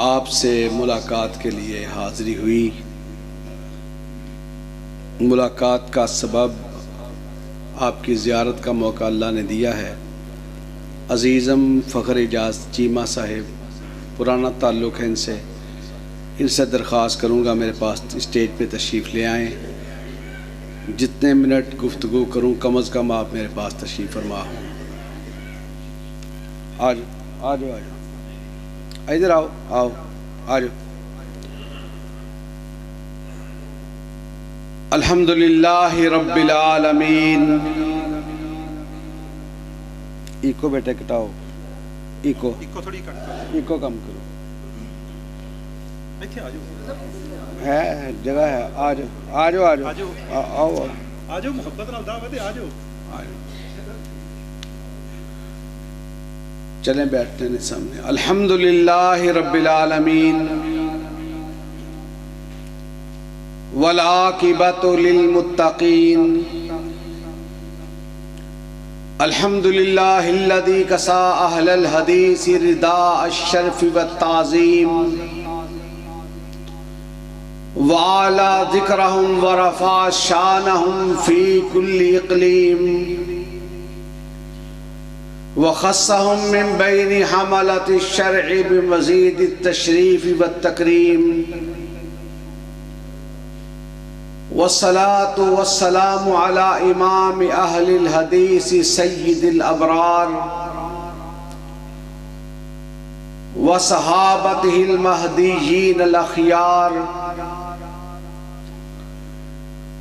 آپ سے ملاقات کے لیے حاضری ہوئی۔ ملاقات کا سبب آپ کی زیارت کا موقع اللہ نے دیا ہے۔ عزیزم فخر اعجاز چیمہ صاحب، پرانا تعلق ہے ان سے درخواست کروں گا میرے پاس اسٹیج پہ تشریف لے آئیں۔ جتنے منٹ گفتگو کروں کم از کم آپ میرے پاس تشریف فرما ہوں۔ آ جاؤ ادھر آؤ آ جاؤ۔ الحمدللہ رب العالمین۔ ایکو بیٹے کٹاؤ، ایکو کم کرو، ہے جگہ ہے۔ آ جاؤ محبت نال دعوت ہے، آ جاؤ۔ چلیں بیٹھتے ہیں سامنے۔ الحمدللہ رب العالمین والعاقبۃ للمتقین۔ الحمدللہ الذی کسا اہل الحدیث رداء الشرف والتعظیم وعلا ذکرہم ورفع شانہم فی کل اقلیم وخصہم من بین حملۃ الشرع بمزید التشریف والتکریم والصلاة والسلام على امام اہل الحدیث سید الابرار وصحابتہ المہدیین الاخیار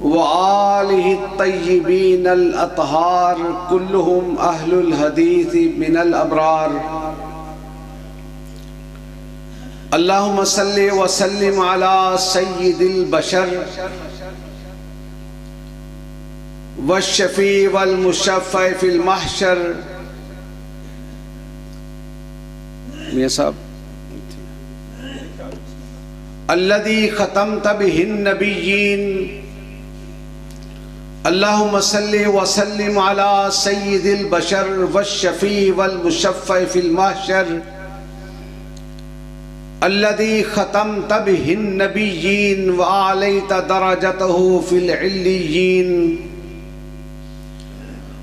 وآلہ الطیبین الاطہار کلہم اہل الحدیث من الابرار۔ اللہم صلی وسلم علی سید البشر والشفیع والمشفع فی المحشر۔ میاں صاحب، الذی ختمت بہ النبیین۔ اللہم صلی وسلم علی سید البشر والشفیع والمشفع فی المحشر الذی ختمت بہ النبیین وعلیت درجتہ فی العلیین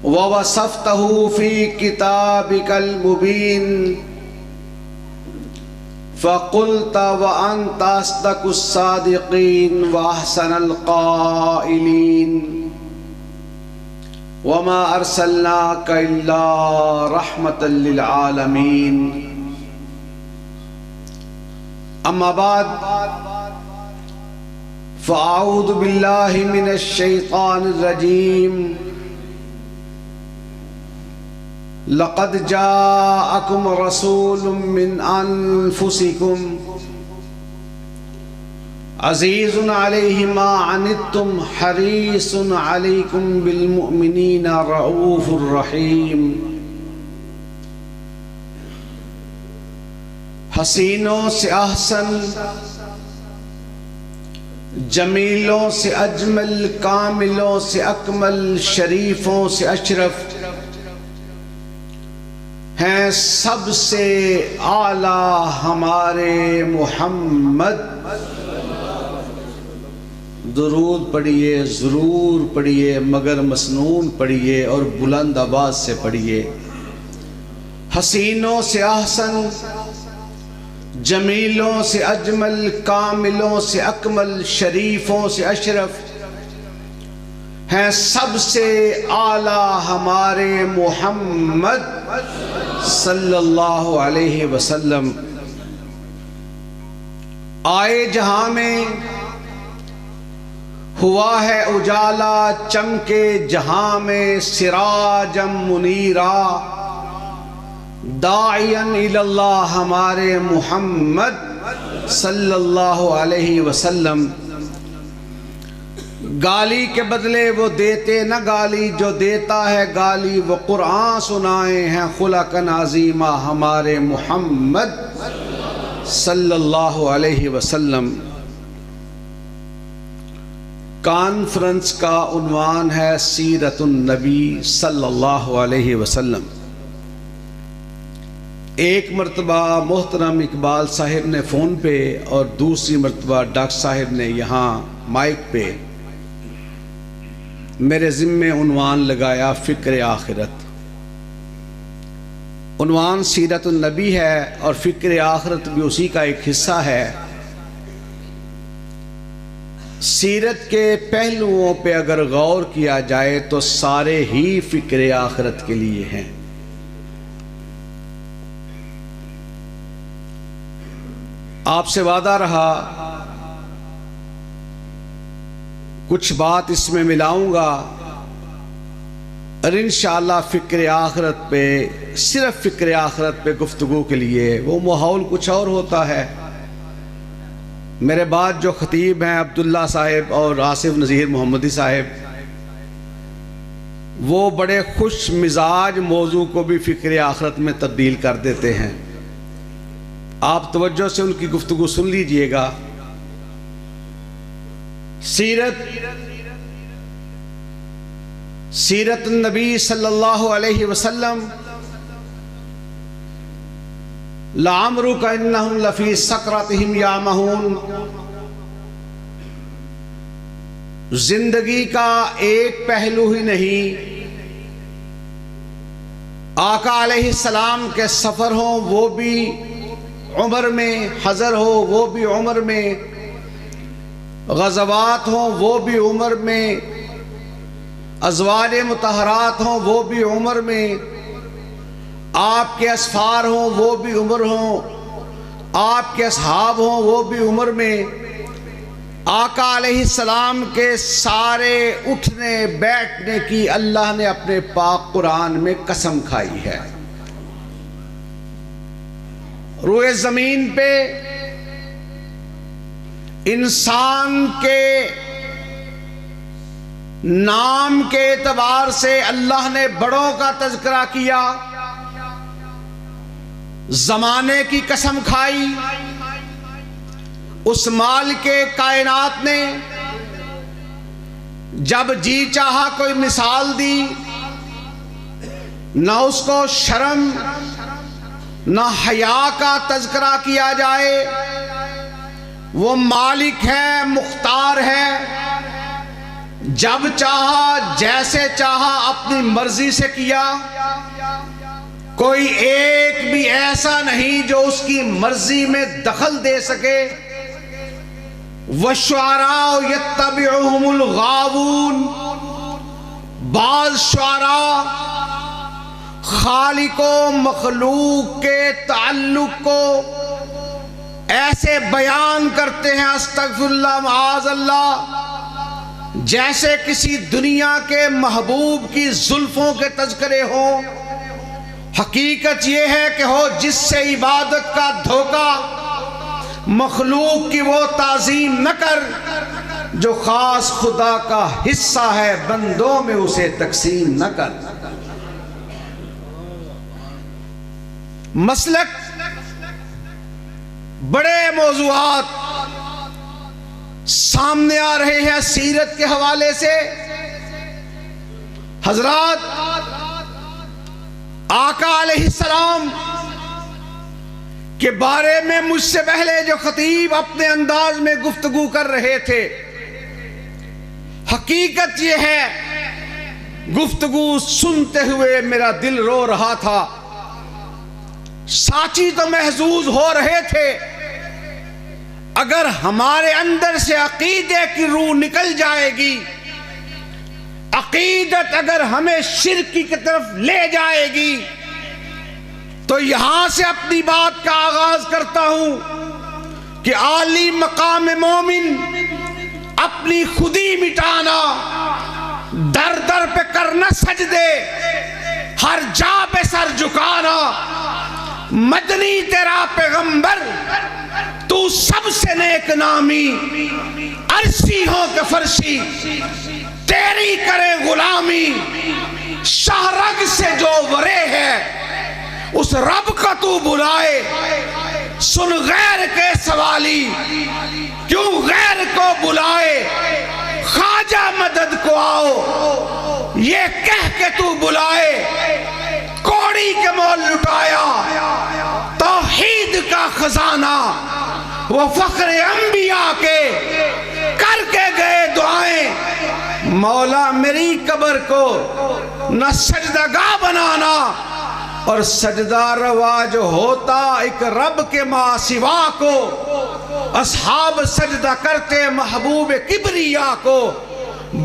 ووصفتہ فی کتابک المبین فقلت وانت اصدق الصادقین واحسن القائلین وما ارسلناک الا رحمتا للعالمین۔ اما بعد فاعوذ باللہ من الشیطان الرجیم۔ لقد جاءکم رسول من انفسکم عزیز علیہ ما عنتم حریص علیکم بالمؤمنین رؤوف الرحیم۔ حسینوں سے احسن، جمیلوں سے اجمل، کاملوں سے اکمل، شریفوں سے اشرف ہیں سب سے اعلیٰ ہمارے محمد۔ درود پڑھیے، ضرور پڑھیے، مگر مسنون پڑھیے اور بلند آواز سے پڑھیے۔ حسینوں سے احسن، جمیلوں سے اجمل، کاملوں سے اکمل، شریفوں سے اشرف ہیں سب سے اعلیٰ ہمارے محمد صلی اللہ علیہ وسلم۔ آئے جہاں میں ہوا ہے اجالا، چمکے جہاں میں سراجم منیرا، داعین اللہ ہمارے محمد صلی اللہ علیہ وسلم۔ گالی کے بدلے وہ دیتے نہ گالی، جو دیتا ہے گالی وہ قرآن سنائے ہیں خلقاً عظیمہ ہمارے محمد صلی اللہ علیہ وسلم۔ کانفرنس کا عنوان ہے سیرت النبی صلی اللہ علیہ وسلم۔ ایک مرتبہ محترم اقبال صاحب نے فون پہ اور دوسری مرتبہ ڈاکٹر صاحب نے یہاں مائک پہ میرے ذمے عنوان لگایا فکر آخرت۔ عنوان سیرت النبی ہے اور فکر آخرت بھی اسی کا ایک حصہ ہے۔ سیرت کے پہلوؤں پہ اگر غور کیا جائے تو سارے ہی فکر آخرت کے لیے ہیں۔ آپ سے وعدہ رہا کچھ بات اس میں ملاؤں گا اور انشاءاللہ فکر آخرت پہ، صرف فکر آخرت پہ گفتگو کے لیے وہ ماحول کچھ اور ہوتا ہے۔ میرے بعد جو خطیب ہیں عبداللہ صاحب اور آصف نذیر محمدی صاحب، وہ بڑے خوش مزاج موضوع کو بھی فکر آخرت میں تبدیل کر دیتے ہیں۔ آپ توجہ سے ان کی گفتگو سن لیجئے گا۔ سیرت النبی صلی اللہ علیہ وسلم، لعمرک انہم لفی سکرتہم یعمہون، زندگی کا ایک پہلو ہی نہیں، آقا علیہ السلام کے سفر ہوں وہ بھی عمر میں، حضر ہو وہ بھی عمر میں، غزوات ہوں وہ بھی عمر میں، ازواج مطہرات ہوں وہ بھی عمر میں، آپ کے اسفار ہوں وہ بھی عمر ہوں، آپ کے اصحاب ہوں وہ بھی عمر میں، آقا علیہ السلام کے سارے اٹھنے بیٹھنے کی اللہ نے اپنے پاک قرآن میں قسم کھائی ہے۔ روئے زمین پہ انسان کے نام کے اعتبار سے اللہ نے بڑوں کا تذکرہ کیا، زمانے کی قسم کھائی، اس مالک کائنات نے جب جی چاہا کوئی مثال دی، نہ اس کو شرم نہ حیا کا تذکرہ کیا جائے۔ وہ مالک ہے، مختار ہے، جب چاہا جیسے چاہا اپنی مرضی سے کیا، کوئی ایک بھی ایسا نہیں جو اس کی مرضی میں دخل دے سکے۔ وَالشُّعَرَاءُ يَتَّبِعُهُمُ الْغَاوُونَ، بعض شعراء خالق و مخلوق کے تعلق کو ایسے بیان کرتے ہیں، استغفر اللہ معاذ اللہ، جیسے کسی دنیا کے محبوب کی زلفوں کے تذکرے ہوں۔ حقیقت یہ ہے کہ ہو جس سے عبادت کا دھوکہ، مخلوق کی وہ تعظیم نہ کر جو خاص خدا کا حصہ ہے، بندوں میں اسے تقسیم نہ کر۔ مسلک بڑے موضوعات سامنے آ رہے ہیں سیرت کے حوالے سے۔ حضرات، آقا علیہ السلام کے بارے میں مجھ سے پہلے جو خطیب اپنے انداز میں گفتگو کر رہے تھے، حقیقت یہ ہے گفتگو سنتے ہوئے میرا دل رو رہا تھا۔ ساتھی تو محظوظ ہو رہے تھے، اگر ہمارے اندر سے عقیدے کی روح نکل جائے گی، عقیدت اگر ہمیں شرک کی طرف لے جائے گی، تو یہاں سے اپنی بات کا آغاز کرتا ہوں کہ عالی مقام مومن اپنی خودی مٹانا، در در پہ کرنا سجدے، ہر جا پہ سر جھکانا، مدنی تیرا پیغمبر تو سب سے نیک نامی، عرشی ہو کہ فرشی تیری کرے غلامی، شاہ رگ سے جو ورے ہے اس رب کا تو بلائے، سن غیر کے سوالی کیوں غیر کو بلائے، خواجہ مدد کو آؤ یہ کہہ کے تو بلائے، کوڑی کے مول لٹایا خزانہ وہ فخر انبیاء کے کر کے گئے دعائیں، مولا میری قبر کو نہ سجدگاہ بنانا، اور سجدہ روا جو ہوتا ایک رب کے ماں سوا کو، اصحاب سجدہ کرتے محبوب کبریا کو،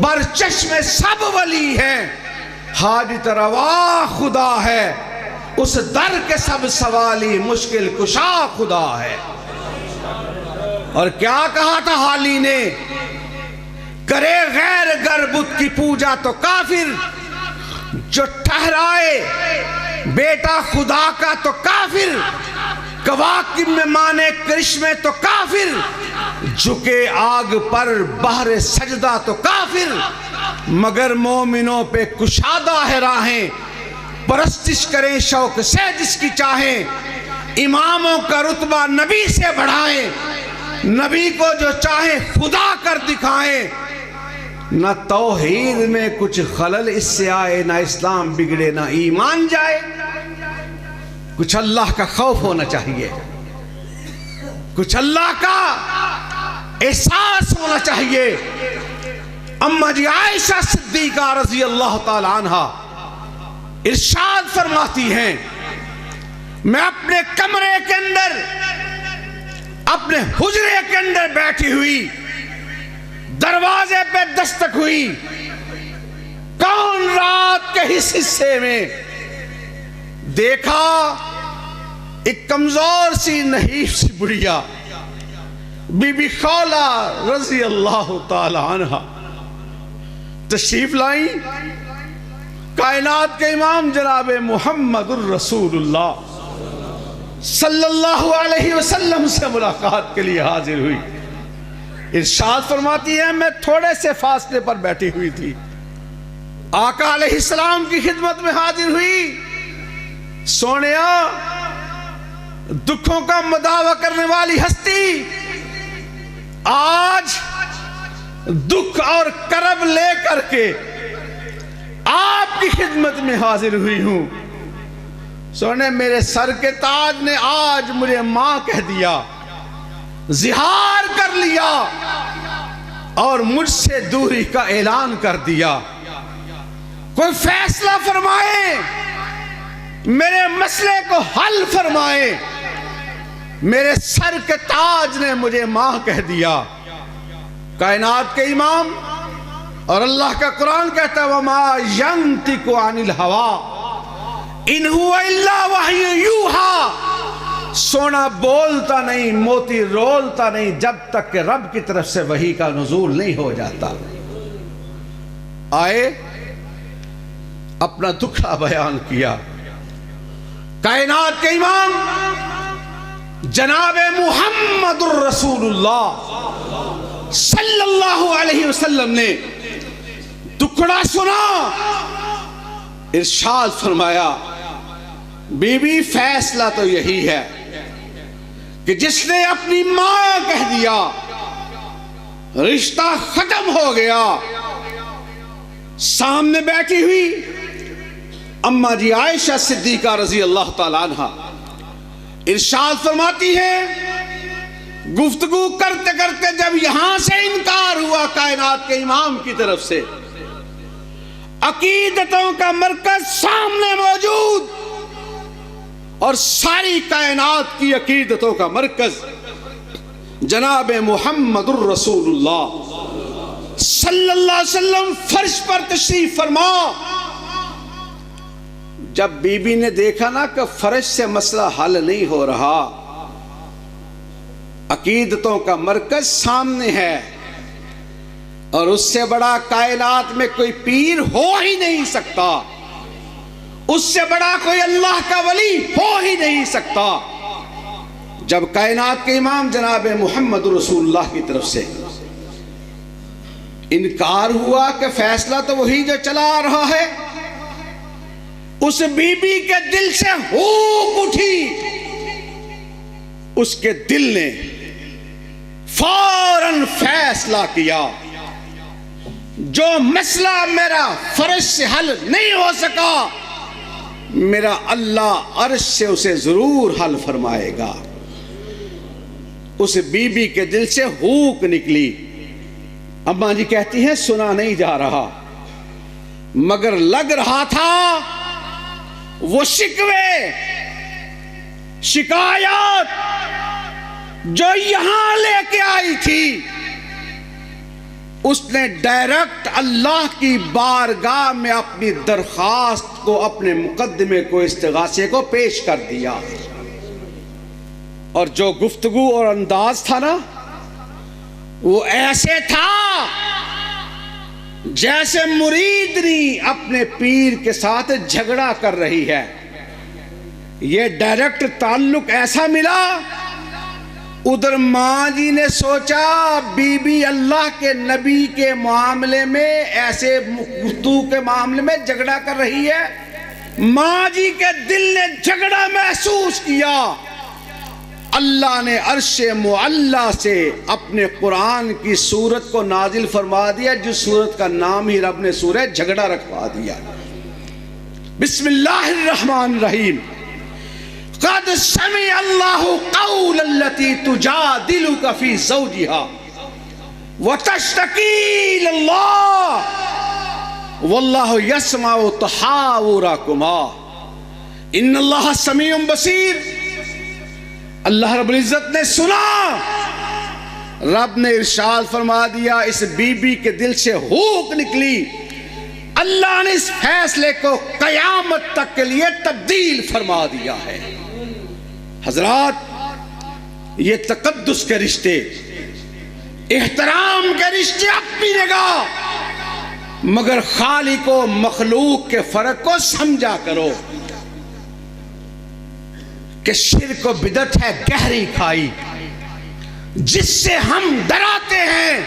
برچشم سب ولی ہیں، حاجت روا خدا ہے، اس در کے سب سوالی مشکل کشا خدا ہے۔ اور کیا کہا تھا حالی نے، کرے غیر گر بت کی پوجا تو کافر، جو ٹھہرائے بیٹا خدا کا تو کافر، کواکب میں مانے کرشمے تو کافر، جھکے آگ پر بہر سجدہ تو کافر، مگر مومنوں پہ کشادہ ہے راہیں، پرستش کریں شوق سے جس کی چاہیں، اماموں کا رتبہ نبی سے بڑھائیں، نبی کو جو چاہیں خدا کر دکھائیں، نہ توحید میں کچھ خلل اس سے آئے، نہ اسلام بگڑے نہ ایمان جائے۔ کچھ اللہ کا خوف ہونا چاہیے، کچھ اللہ کا احساس ہونا چاہیے۔ اما جی عائشہ صدیقہ رضی اللہ تعالی عنہ ارشاد فرماتی ہیں، میں اپنے کمرے کے اندر، اپنے حجرے کے اندر بیٹھی ہوئی، دروازے پہ دستک ہوئی، کون رات کے اس حصے میں دیکھا ایک کمزور سی نحیف سی بڑھیا بی بی خولہ رضی اللہ تعالی عنہ تشریف لائیں، کائنات کے امام جناب محمد الرسول اللہ صلی اللہ علیہ وسلم سے ملاقات کے لیے حاضر ہوئی۔ ارشاد فرماتی ہے، میں تھوڑے سے فاصلے پر بیٹھی ہوئی تھی، آقا علیہ السلام کی خدمت میں حاضر ہوئی۔ سونیا، دکھوں کا مداوع کرنے والی ہستی، آج دکھ اور کرب لے کر کے آپ کی خدمت میں حاضر ہوئی ہوں۔ سونے، میرے سر کے تاج نے آج مجھے ماں کہہ دیا، زہار کر لیا اور مجھ سے دوری کا اعلان کر دیا۔ کوئی فیصلہ فرمائے، میرے مسئلے کو حل فرمائے۔ میرے سر کے تاج نے مجھے ماں کہہ دیا۔ کائنات کے امام اور اللہ کا قرآن کہتا ہے، وَمَا يَنْتِقُ عَنِ الْهَوَىٰ إِنْ هُوَ إِلَّا وَحْيٌ يُوحَىٰ۔ سونا بولتا نہیں، موتی رولتا نہیں، جب تک کہ رب کی طرف سے وحی کا نزول نہیں ہو جاتا۔ آئے، اپنا دکھڑا بیان کیا۔ کائنات کے امام جناب محمد الرسول اللہ صلی اللہ علیہ وسلم نے دکھڑا سنا، ارشاد فرمایا، بی بی فیصلہ تو یہی ہے کہ جس نے اپنی ماں کہہ دیا، رشتہ ختم ہو گیا۔ سامنے بیٹھی ہوئی اما جی عائشہ صدیقہ رضی اللہ تعالی عنہ ارشاد فرماتی ہے، گفتگو کرتے کرتے جب یہاں سے انکار ہوا کائنات کے امام کی طرف سے، عقیدتوں کا مرکز سامنے موجود اور ساری کائنات کی عقیدتوں کا مرکز جناب محمد الرسول اللہ صلی اللہ علیہ وسلم فرش پر تشریف فرما۔ جب بی بی نے دیکھا نا کہ فرش سے مسئلہ حل نہیں ہو رہا، عقیدتوں کا مرکز سامنے ہے اور اس سے بڑا کائنات میں کوئی پیر ہو ہی نہیں سکتا، اس سے بڑا کوئی اللہ کا ولی ہو ہی نہیں سکتا، جب کائنات کے امام جناب محمد رسول اللہ کی طرف سے انکار ہوا کہ فیصلہ تو وہی جو چلا آ رہا ہے، اس بی بی کے دل سے ہوک اٹھی، اس کے دل نے فوراً فیصلہ کیا، جو مسئلہ میرا فرش سے حل نہیں ہو سکا، میرا اللہ عرش سے اسے ضرور حل فرمائے گا۔ اس بی بی کے دل سے ہوک نکلی. اماں جی کہتی ہیں سنا نہیں جا رہا مگر لگ رہا تھا وہ شکوے شکایات جو یہاں لے کے آئی تھی اس نے ڈائریکٹ اللہ کی بارگاہ میں اپنی درخواست کو، اپنے مقدمے کو، استغاثے کو پیش کر دیا. اور جو گفتگو اور انداز تھا نا وہ ایسے تھا جیسے مریدنی اپنے پیر کے ساتھ جھگڑا کر رہی ہے. یہ ڈائریکٹ تعلق ایسا ملا. ادھر ماں جی نے سوچا بی بی اللہ کے نبی کے معاملے میں، ایسے گفتگو کے معاملے میں جھگڑا کر رہی ہے. ماں جی کے دل نے جھگڑا محسوس کیا. اللہ نے عرش معلی سے اپنے قرآن کی سورت کو نازل فرما دیا، جس سورت کا نام ہی رب نے سورہ جھگڑا رکھوا دیا. بسم اللہ الرحمن الرحیم. قد سمع اللہ قول التي تجادلك في زوجها وتشتكي الى الله والله يسمع تحاوركما ان اللہ سمیع بصیر. اللہ رب العزت نے سنا، رب نے ارشاد فرما دیا، اس بی بی کے دل سے ہوک نکلی. اللہ نے اس فیصلے کو قیامت تک کے لیے تبدیل فرما دیا ہے. حضرات، یہ تقدس کے رشتے، احترام کے رشتے اپنی نگاہ، مگر خالق و مخلوق کے فرق کو سمجھا کرو کہ شرک و بدعت ہے گہری کھائی جس سے ہم ڈراتے ہیں.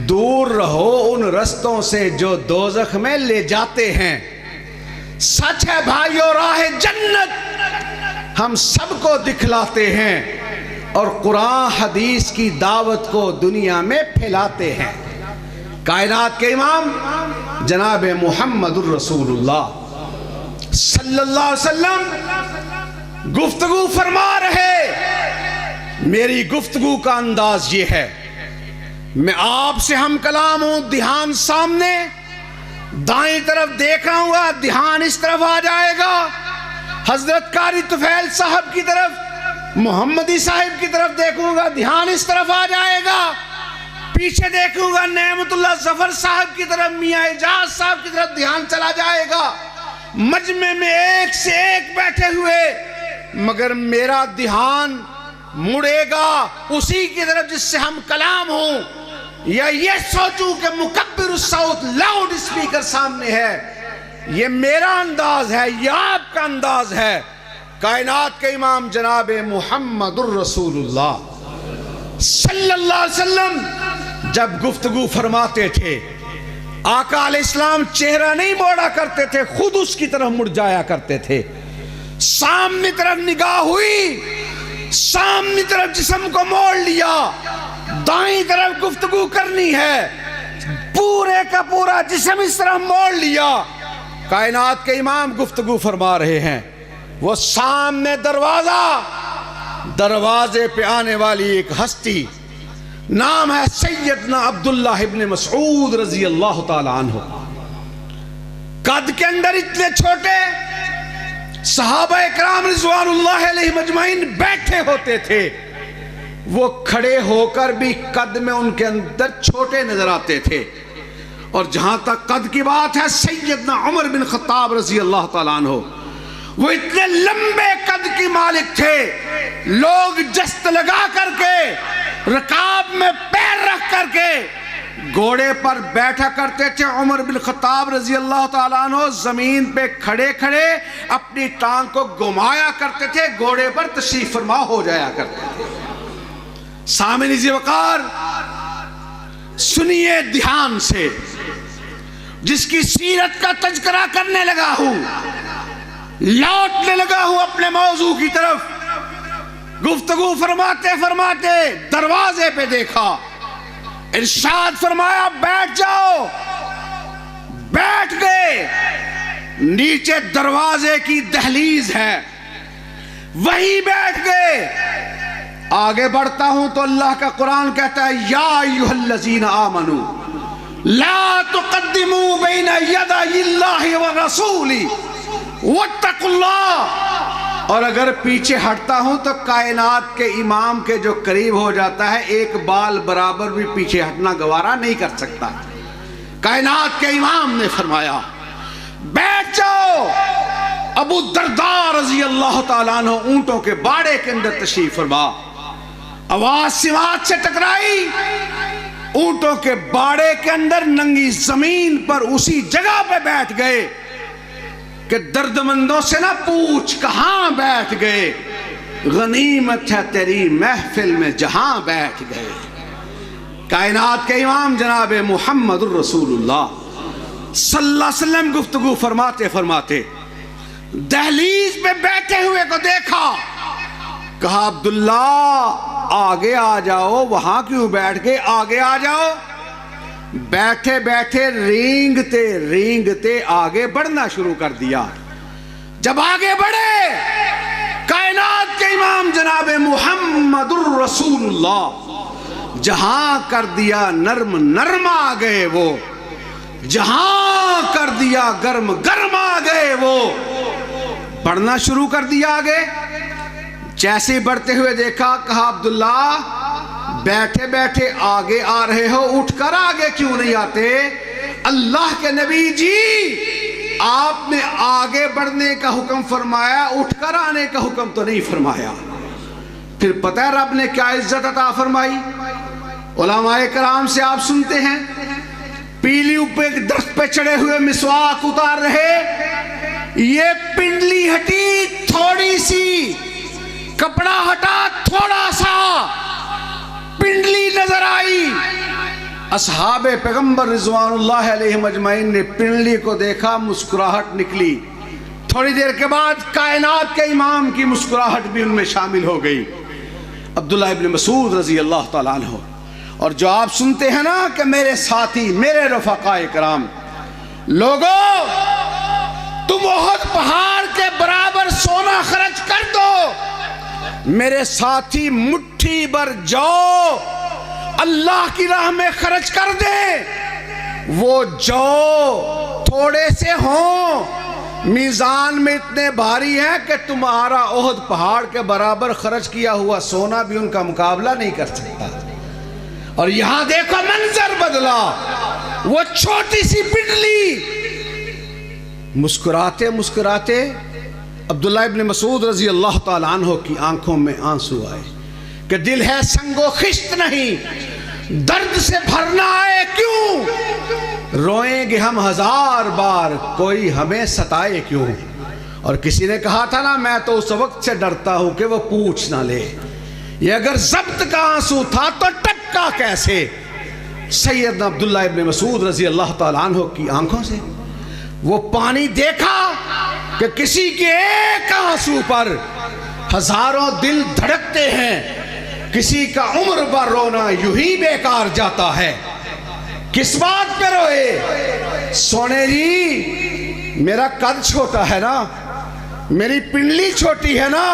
دور رہو ان رستوں سے جو دوزخ میں لے جاتے ہیں. سچ ہے بھائیو، راہ جنت ہم سب کو دکھلاتے ہیں اور قرآن حدیث کی دعوت کو دنیا میں پھیلاتے ہیں. کائنات کے امام جناب محمد الرسول اللہ صلی اللہ علیہ وسلم گفتگو فرما رہے. میری گفتگو کا انداز یہ ہے، میں آپ سے ہم کلام ہوں، دھیان سامنے، دائیں طرف دیکھ رہا ہوں، دھیان اس طرف آ جائے گا. حضرت قاری طفیل صاحب کی طرف، محمدی صاحب کی طرف دیکھوں گا، دھیان اس طرف آ جائے گا. پیچھے دیکھوں گا نعمت اللہ ظفر صاحب کی طرف، میاں اعجاز صاحب کی طرف دھیان چلا جائے گا. مجمع میں ایک سے ایک بیٹھے ہوئے، مگر میرا دھیان مڑے گا اسی کی طرف جس سے ہم کلام ہوں، یا یہ سوچوں کہ مکبر الصوت لاؤڈ اسپیکر سامنے ہے. یہ میرا انداز ہے، یہ آپ کا انداز ہے. کائنات کے امام جناب محمد الرسول اللہ صلی اللہ علیہ وسلم جب گفتگو فرماتے تھے، آقا علیہ السلام چہرہ نہیں موڑا کرتے تھے، خود اس کی طرف مڑ جایا کرتے تھے. سامنے طرف نگاہ ہوئی، سامنے طرف جسم کو موڑ لیا، دائیں طرف گفتگو کرنی ہے، پورے کا پورا جسم اس طرف موڑ لیا. کائنات کے امام گفتگو فرما رہے ہیں. وہ سامنے دروازے پہ آنے والی ایک ہستی، نام ہے سیدنا عبداللہ ابن مسعود رضی اللہ تعالی عنہ. قد کے اندر اتنے چھوٹے، صحابہ اکرام رضوان اللہ علیہ مجمعین بیٹھے ہوتے تھے، وہ کھڑے ہو کر بھی قد میں ان کے اندر چھوٹے نظر آتے تھے. اور جہاں تک قد کی بات ہے، سیدنا عمر بن خطاب رضی اللہ تعالیٰ عنہ، وہ اتنے لمبے قد کی مالک تھے، لوگ جست لگا کر کے، رکاب میں پیر رکھ کر کے گھوڑے پر بیٹھا کرتے تھے. عمر بن خطاب رضی اللہ تعالیٰ عنہ زمین پہ کھڑے کھڑے اپنی ٹانگ کو گھمایا کرتے تھے، گھوڑے پر تشریف فرما ہو جایا کرتے تھے. سامعین ذی وقار، سنیے دھیان سے، جس کی سیرت کا تذکرہ کرنے لگا ہوں، لوٹنے لگا ہوں اپنے موضوع کی طرف. گفتگو فرماتے فرماتے دروازے پہ دیکھا، ارشاد فرمایا بیٹھ جاؤ. بیٹھ گئے. نیچے دروازے کی دہلیز ہے، وہیں بیٹھ گئے. آگے بڑھتا ہوں تو اللہ کا قرآن کہتا ہے یا ایھا الذین آمنوا لا تقدموا بین یدی اللہ ورسولہ واتقوا اللہ. اور اگر پیچھے ہٹتا ہوں تو کائنات کے امام کے جو قریب ہو جاتا ہے ایک بال برابر بھی پیچھے ہٹنا گوارا نہیں کر سکتا. کائنات کے امام نے فرمایا بیٹھ جاؤ. ابو الدرداء رضی اللہ تعالیٰ عنہ اونٹوں کے باڑے کے اندر تشریف فرما. آواز سماعت سے ٹکرائی. اونٹوں کے باڑے کے اندر ننگی زمین پر اسی جگہ پہ بیٹھ گئے کہ درد مندوں سے نہ پوچھ کہاں بیٹھ گئے. غنیمت ہے تیری محفل میں جہاں بیٹھ گئے. کائنات کے امام جناب محمد الرسول اللہ صلی اللہ علیہ وسلم گفتگو فرماتے فرماتے دہلیز پہ بیٹھے ہوئے کو دیکھا. کہا عبداللہ آگے آ جاؤ. وہاں کیوں بیٹھ گئے؟ آگے آ جاؤ. بیٹھے بیٹھے رینگتے رینگتے آگے بڑھنا شروع کر دیا. جب آگے بڑھے کائنات کے امام جناب محمد الرسول اللہ جہاں کر دیا نرم نرم آ گئے. وہ جہاں کر دیا گرم گرم آ گئے. وہ بڑھنا شروع کر دیا آگے. جیسے بڑھتے ہوئے دیکھا کہا عبداللہ بیٹھے بیٹھے آگے آ رہے ہو, اٹھ کر آگے کیوں نہیں آتے؟ اللہ کے نبی جی آپ نے آگے بڑھنے کا حکم فرمایا, اٹھ کر آنے کا حکم تو نہیں فرمایا. پھر پتہ ہے رب نے کیا عزت عطا فرمائی؟ علماء کرام سے آپ سنتے ہیں پیلی اوپر ایک درخت پہ چڑھے ہوئے مسواک اتار رہے. یہ پنڈلی ہٹی تھوڑی سی, کپڑا ہٹا تھوڑا سا, پنڈلی نظر آئی. اصحاب پیغمبر رضوان اللہ علیہ مجمعین نے پنڈلی کو دیکھا, مسکراہٹ نکلی. تھوڑی دیر کے بعد کائنات کے امام کی مسکراہٹ بھی ان میں شامل ہو گئی. عبداللہ ابن مسعود رضی اللہ تعالیٰ عنہ. اور جو آپ سنتے ہیں نا کہ میرے ساتھی میرے رفقاء کرام لوگوں تم احد پہاڑ کے برابر سونا خرچ کر دو, میرے ساتھی مٹھی بھر جو اللہ کی راہ میں خرچ کر دیں. وہ جو تھوڑے سے ہوں میزان میں اتنے بھاری ہیں کہ تمہارا احد پہاڑ کے برابر خرچ کیا ہوا سونا بھی ان کا مقابلہ نہیں کر سکتا. اور یہاں دیکھو منظر بدلا. وہ چھوٹی سی پنڈلی مسکراتے مسکراتے عبداللہ ابن مسعود رضی اللہ تعالیٰ عنہ کی آنکھوں میں آنسو آئے کہ دل ہے سنگ و خشت نہیں, درد سے بھرنا آئے کیوں؟ روئیں گے ہم ہزار بار کوئی ہمیں ستائے کیوں. اور کسی نے کہا تھا نا میں تو اس وقت سے ڈرتا ہوں کہ وہ پوچھ نہ لے. یہ اگر ضبط کا آنسو تھا تو ٹپکا کیسے؟ سیدنا عبداللہ ابن مسعود رضی اللہ تعالیٰ عنہ کی آنکھوں سے وہ پانی دیکھا کہ کسی کے ایک آنسو پر ہزاروں دل دھڑکتے ہیں. کسی کا عمر بھر رونا یوں ہی بیکار جاتا ہے. کس بات پہ روئے؟ سونے جی میرا قد چھوٹا ہے نا, میری پنڈلی چھوٹی ہے نا,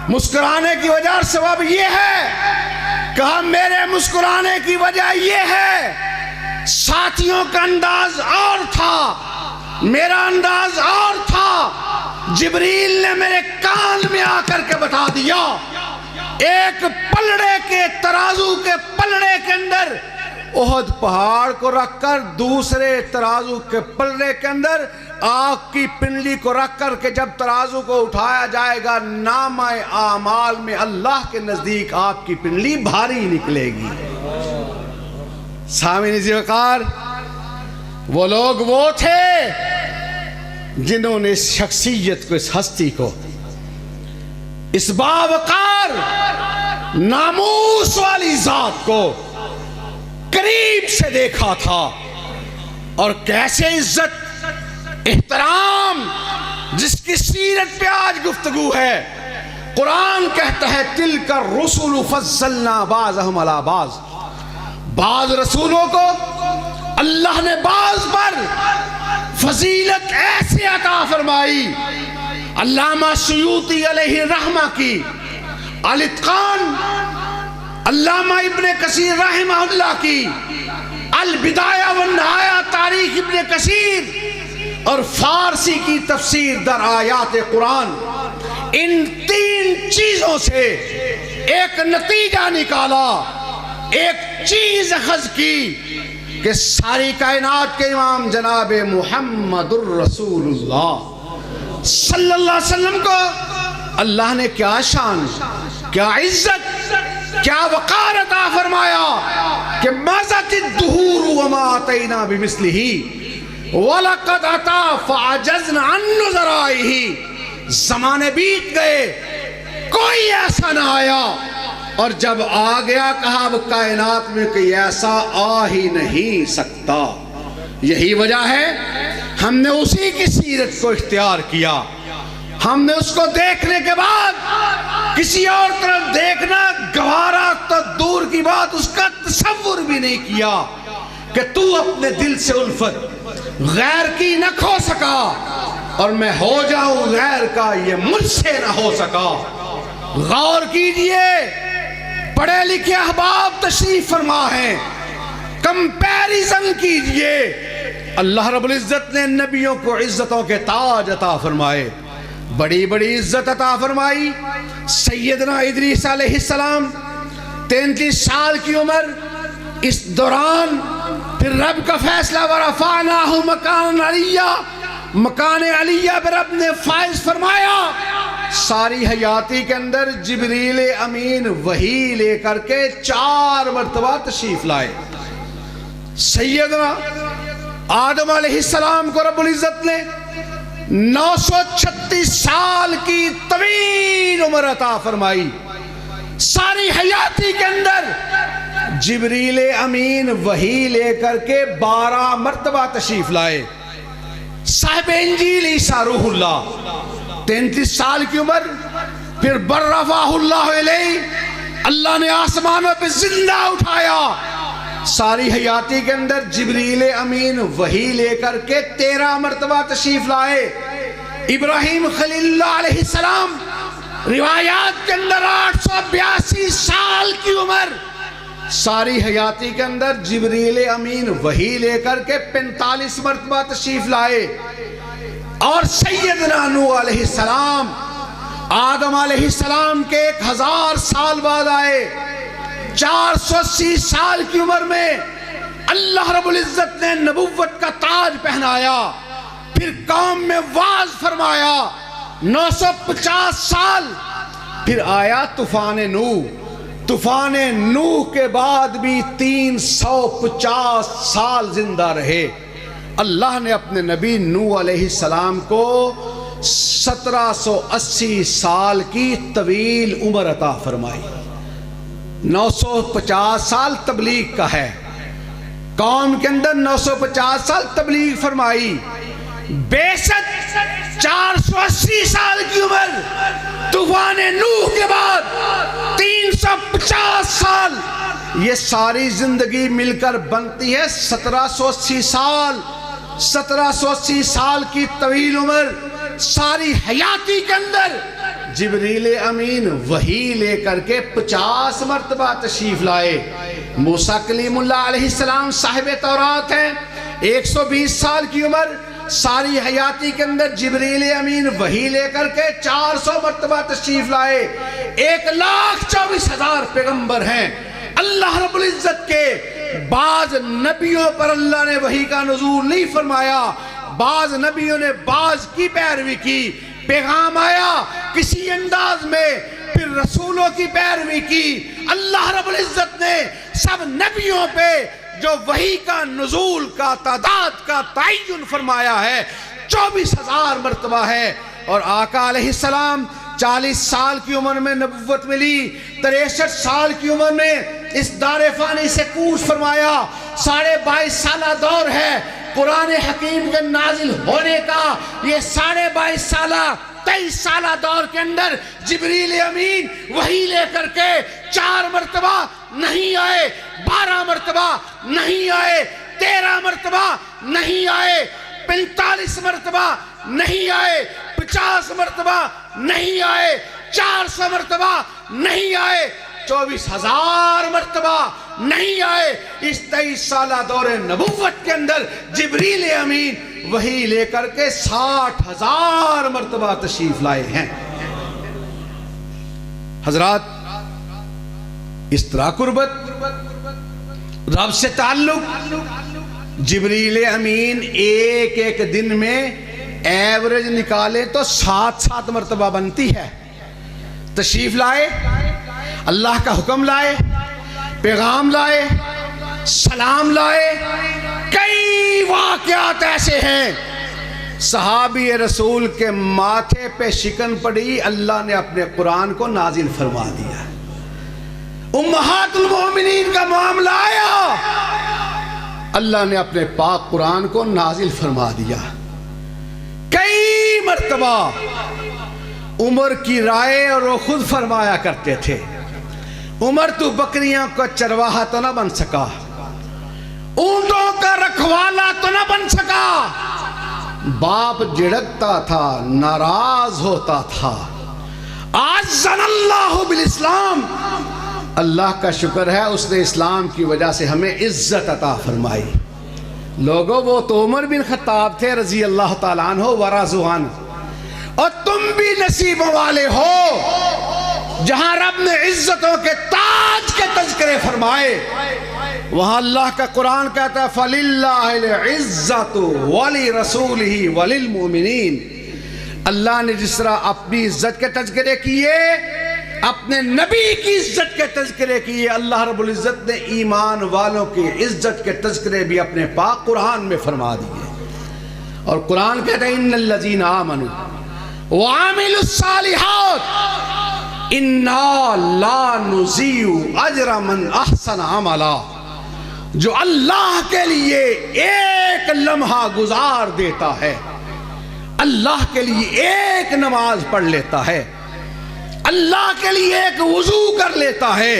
مسکرانے کی وجہ اور سبب یہ ہے. کہا میرے مسکرانے کی وجہ یہ ہے ساتھیوں کا انداز اور تھا, میرا انداز اور تھا. جبریل نے میرے کان میں آ کر کے بتا دیا ایک پلڑے کے ترازو کے پلڑے کے اندر احد پہاڑ کو رکھ کر دوسرے ترازو کے پلڑے کے اندر آگ کی پنڈلی کو رکھ کر کے جب ترازو کو اٹھایا جائے گا نامہ اعمال میں اللہ کے نزدیک آپ کی پنڈلی بھاری نکلے گی. سامعین عزیز وقار وہ لوگ وہ تھے جنہوں نے اس شخصیت کو, اس ہستی کو, اس باوقار ناموس والی ذات کو قریب سے دیکھا تھا. اور کیسے عزت احترام جس کی سیرت پہ آج گفتگو ہے. قرآن کہتا ہے تلک الرسل فضلنا بعضهم علی بعض. بعض رسولوں کو اللہ نے بعض پر فضیلت ایسے عطا فرمائی. علامہ سیوطی علیہ رحمہ کی الاتقان علامہ ابن کثیر رحمہ اللہ کی البدایہ والنہایہ تاریخ ابن کثیر اور فارسی کی تفسیر در آیات قرآن، ان تین چیزوں سے ایک نتیجہ نکالا، ایک چیز اخذ کی کہ ساری کائنات کے امام جناب محمد الرسول اللہ صلی اللہ علیہ وسلم کو اللہ نے کیا شان، کیا عزت، کیا وقار عطا فرمایا کہ مَزَتِ الدُّهُورُ وَمَا آتَيْنَا بِمِثْلِهِ وَلَقَدْ عَطَا فَعَجَزْنَا عَنْ نُظَرَائِهِ، زمانے بیت گئے کوئی ایسا نہ آیا، اور جب آ گیا کہا اب کائنات میں کوئی ایسا آ ہی نہیں سکتا۔ یہی وجہ ہے ہم نے اسی کی سیرت کو اختیار کیا، ہم نے اس کو دیکھنے کے بعد کسی اور طرف دیکھنا گوارا تو دور کی بات، اس کا تصور بھی نہیں کیا کہ تو اپنے دل سے الفت غیر کی نہ کھو سکا اور میں ہو جاؤں غیر کا یہ مجھ سے نہ ہو سکا۔ غور کیجئے، پڑھے لکھے احباب تشریف فرما ہیں، کمپیریزن کیجئے۔ اللہ رب العزت نے نبیوں کو عزتوں کے تاج عطا فرمائے، بڑی بڑی عزت عطا فرمائی۔ سیدنا ادریس علیہ السلام 33 سال کی عمر، اس دوران پھر رب کا فیصلہ وَرَفَعْنَاهُ مَكَانًا عَلِيًّا، مکان علیہ پر رب نے فائز فرمایا۔ ساری حیاتی کے اندر جبریل امین وحی لے کر کے 4 مرتبہ تشریف لائے۔ سیدنا آدم علیہ السلام کو رب العزت نے 936 سال کی طویل عمر عطا فرمائی۔ ساری حیاتی کے اندر جبریل امین وحی لے کر کے 12 مرتبہ تشریف لائے۔ صاحب انجیل عیسیٰ روح اللہ 33 سال کی عمر، پھر بررفعہ اللہ علیہ، اللہ نے آسمانوں پہ زندہ اٹھایا۔ ساری حیاتی کے اندر جبریل امین وحی لے کر کے 13 مرتبہ تشریف لائے۔ ابراہیم خلیل اللہ علیہ السلام روایات کے اندر 882 سال کی عمر، ساری حیاتی کے اندر جبریل امین وحی لے کر کے 45 مرتبہ تشریف لائے۔ اور سیدنا نوح علیہ السلام آدم علیہ السلام کے 1000 سال بعد آئے۔ 480 سال کی عمر میں اللہ رب العزت نے نبوت کا تاج پہنایا، پھر قوم میں واعظ فرمایا۔ 950 سال پھر آیا طوفان نوح۔ طوفان نوح کے بعد بھی 350 سال زندہ رہے۔ اللہ نے اپنے نبی نوح علیہ السلام کو 1780 سال کی طویل عمر عطا فرمائی۔ 950 سال تبلیغ کا ہے، قوم کے اندر 950 سال تبلیغ فرمائی۔ بے شک 480 سال کی عمر، طوفان نوح کے بعد 350 سال، یہ ساری زندگی مل کر بنتی ہے 1780 سال۔ 1780 سال کی طویل عمر، ساری حیاتی کے اندر جبریل امین وحی لے کر کے 50 مرتبہ تشریف لائے۔ موسیٰ کلیم اللہ علیہ السلام صاحب تورات ہیں، 120 سال کی عمر، ساری حیاتی کے اندر جبریل امین وحی لے کر کے 400 مرتبہ تشریف لائے۔ 1,24,000 پیغمبر ہیں۔ اللہ رب العزت کے بعض نبیوں پر اللہ نے وحی کا نزول نہیں فرمایا، بعض نبیوں نے بعض کی پیروی کی، پیغام آیا کسی انداز میں، پھر رسولوں کی پیروی کی۔ اللہ رب العزت نے سب نبیوں پہ جو وحی کا نزول کا تعداد کا تعین فرمایا ہے 24,000 مرتبہ ہے۔ اور آقا علیہ السلام 40 سال کی عمر میں نبوت ملی، 63 سال کی عمر میں اس دار فانی سے کوچ فرمایا۔ 22.5 سالہ دور ہے قرآن حکیم کے نازل ہونے کا۔ یہ 22.5 سالہ 23 سالہ دور کے اندر جبریل امین وحی لے کر کے 4 مرتبہ نہیں آئے، 12 مرتبہ نہیں آئے، 13 مرتبہ نہیں آئے، 45 مرتبہ نہیں آئے، 50 مرتبہ نہیں آئے، 400 مرتبہ نہیں آئے، 24,000 مرتبہ نہیں آئے، اس 23 سالہ دور نبوت کے اندر جبریل امین وحی لے کر کے 60,000 مرتبہ تشریف لائے ہیں۔ حضرات، اس طرح قربت، رب سے تعلق، جبریل امین ایک دن میں ایوریج نکالے تو 7 مرتبہ بنتی ہے۔ تشریف لائے، اللہ کا حکم لائے، پیغام لائے، سلام لائے۔ کئی واقعات ایسے ہیں، صحابی رسول کے ماتھے پہ شکن پڑی، اللہ نے اپنے قرآن کو نازل فرما دیا۔ امہات المومنین کا معاملہ آیا، اللہ نے اپنے پاک قرآن کو نازل فرما دیا۔ کئی مرتبہ عمر کی رائے اور وہ خود فرمایا کرتے تھے، عمر تو بکریاں کا چرواہا تو نہ بن سکا، اونٹوں کا رکھوالا تو نہ بن سکا۔ باپ جھڑکتا تھا، ناراض ہوتا تھا۔ اعزنا اللہ بالاسلام، اللہ کا شکر ہے اس نے اسلام کی وجہ سے ہمیں عزت عطا فرمائی۔ لوگوں، وہ تو عمر بن خطاب تھے رضی اللہ تعالیٰ عنہ ورضوا عنہ، اور تم بھی نصیبوں والے ہو جہاں رب نے عزتوں کے تاج کے تذکرے فرمائے، وہاں اللہ کا قرآن کہتا ہے فَلِلَّهِ الْعِزَّةُ وَلِرَسُولِهِ وَلِلْمُؤْمِنِينَ۔ اللہ نے جس طرح اپنی عزت کے تذکرے کیے، اپنے نبی کی عزت کے تذکرے کیے، اللہ رب العزت نے ایمان والوں کی عزت کے تذکرے بھی اپنے پاک قرآن میں فرما دیے۔ اور قرآن کہتا ہے ان الذین آمنوا وعملوا الصالحات انا لا نضیع اجر من احسن عملا۔ جو اللہ کے لیے ایک لمحہ گزار دیتا ہے، اللہ کے لیے ایک نماز پڑھ لیتا ہے، اللہ کے لیے ایک وضو کر لیتا ہے،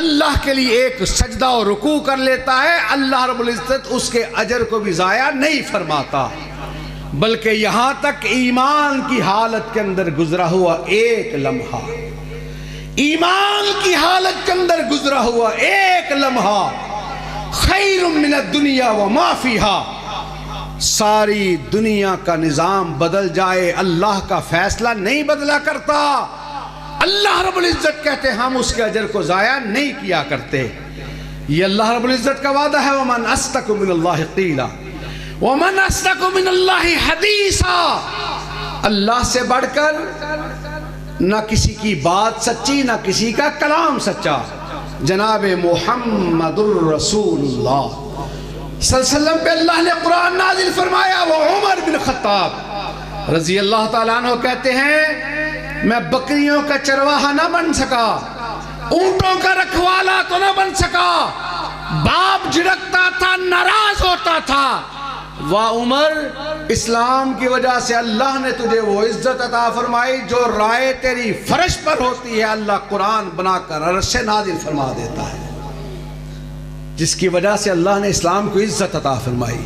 اللہ کے لیے ایک سجدہ و رکوع کر لیتا ہے، اللہ رب العزت اس کے اجر کو بھی ضائع نہیں فرماتا، بلکہ یہاں تک ایمان کی حالت کے اندر گزرا ہوا ایک لمحہ، ایمان کی حالت کے اندر گزرا ہوا ایک لمحہ خیر من الدنیا وما فیہا، ساری دنیا کا نظام بدل جائے، اللہ کا فیصلہ نہیں بدلا کرتا۔ اللہ رب العزت کہتے ہیں ہم اس کے اجر کو ضائع نہیں کیا کرتے۔ یہ اللہ رب العزت کا وعدہ ہے وَمَنْ أَصْدَقُ مِنَ اللَّهِ قِيلًا وَمَنْ أَصْدَقُ مِنَ اللَّهِ حَدِيثًا۔ اللہ سے بڑھ کر نہ کسی کی بات سچی، نہ کسی کا کلام سچا، جناب محمد الرسول اللہ صلی اللہ علیہ وسلم پہ اللہ نے قرآن نازل فرمایا۔ وہ عمر بن خطاب رضی اللہ تعالیٰ عنہ کہتے ہیں میں بکریوں کا چرواہا نہ بن سکا، اونٹوں کا رکھوالا تو نہ بن سکا، باپ جھڑکتا تھا، ناراض ہوتا تھا، واہ عمر، اسلام کی وجہ سے اللہ نے تجھے وہ عزت عطا فرمائی جو رائے تیری فرش پر ہوتی ہے، اللہ قرآن بنا کر عرش سے نازل فرما دیتا ہے، جس کی وجہ سے اللہ نے اسلام کو عزت عطا فرمائی۔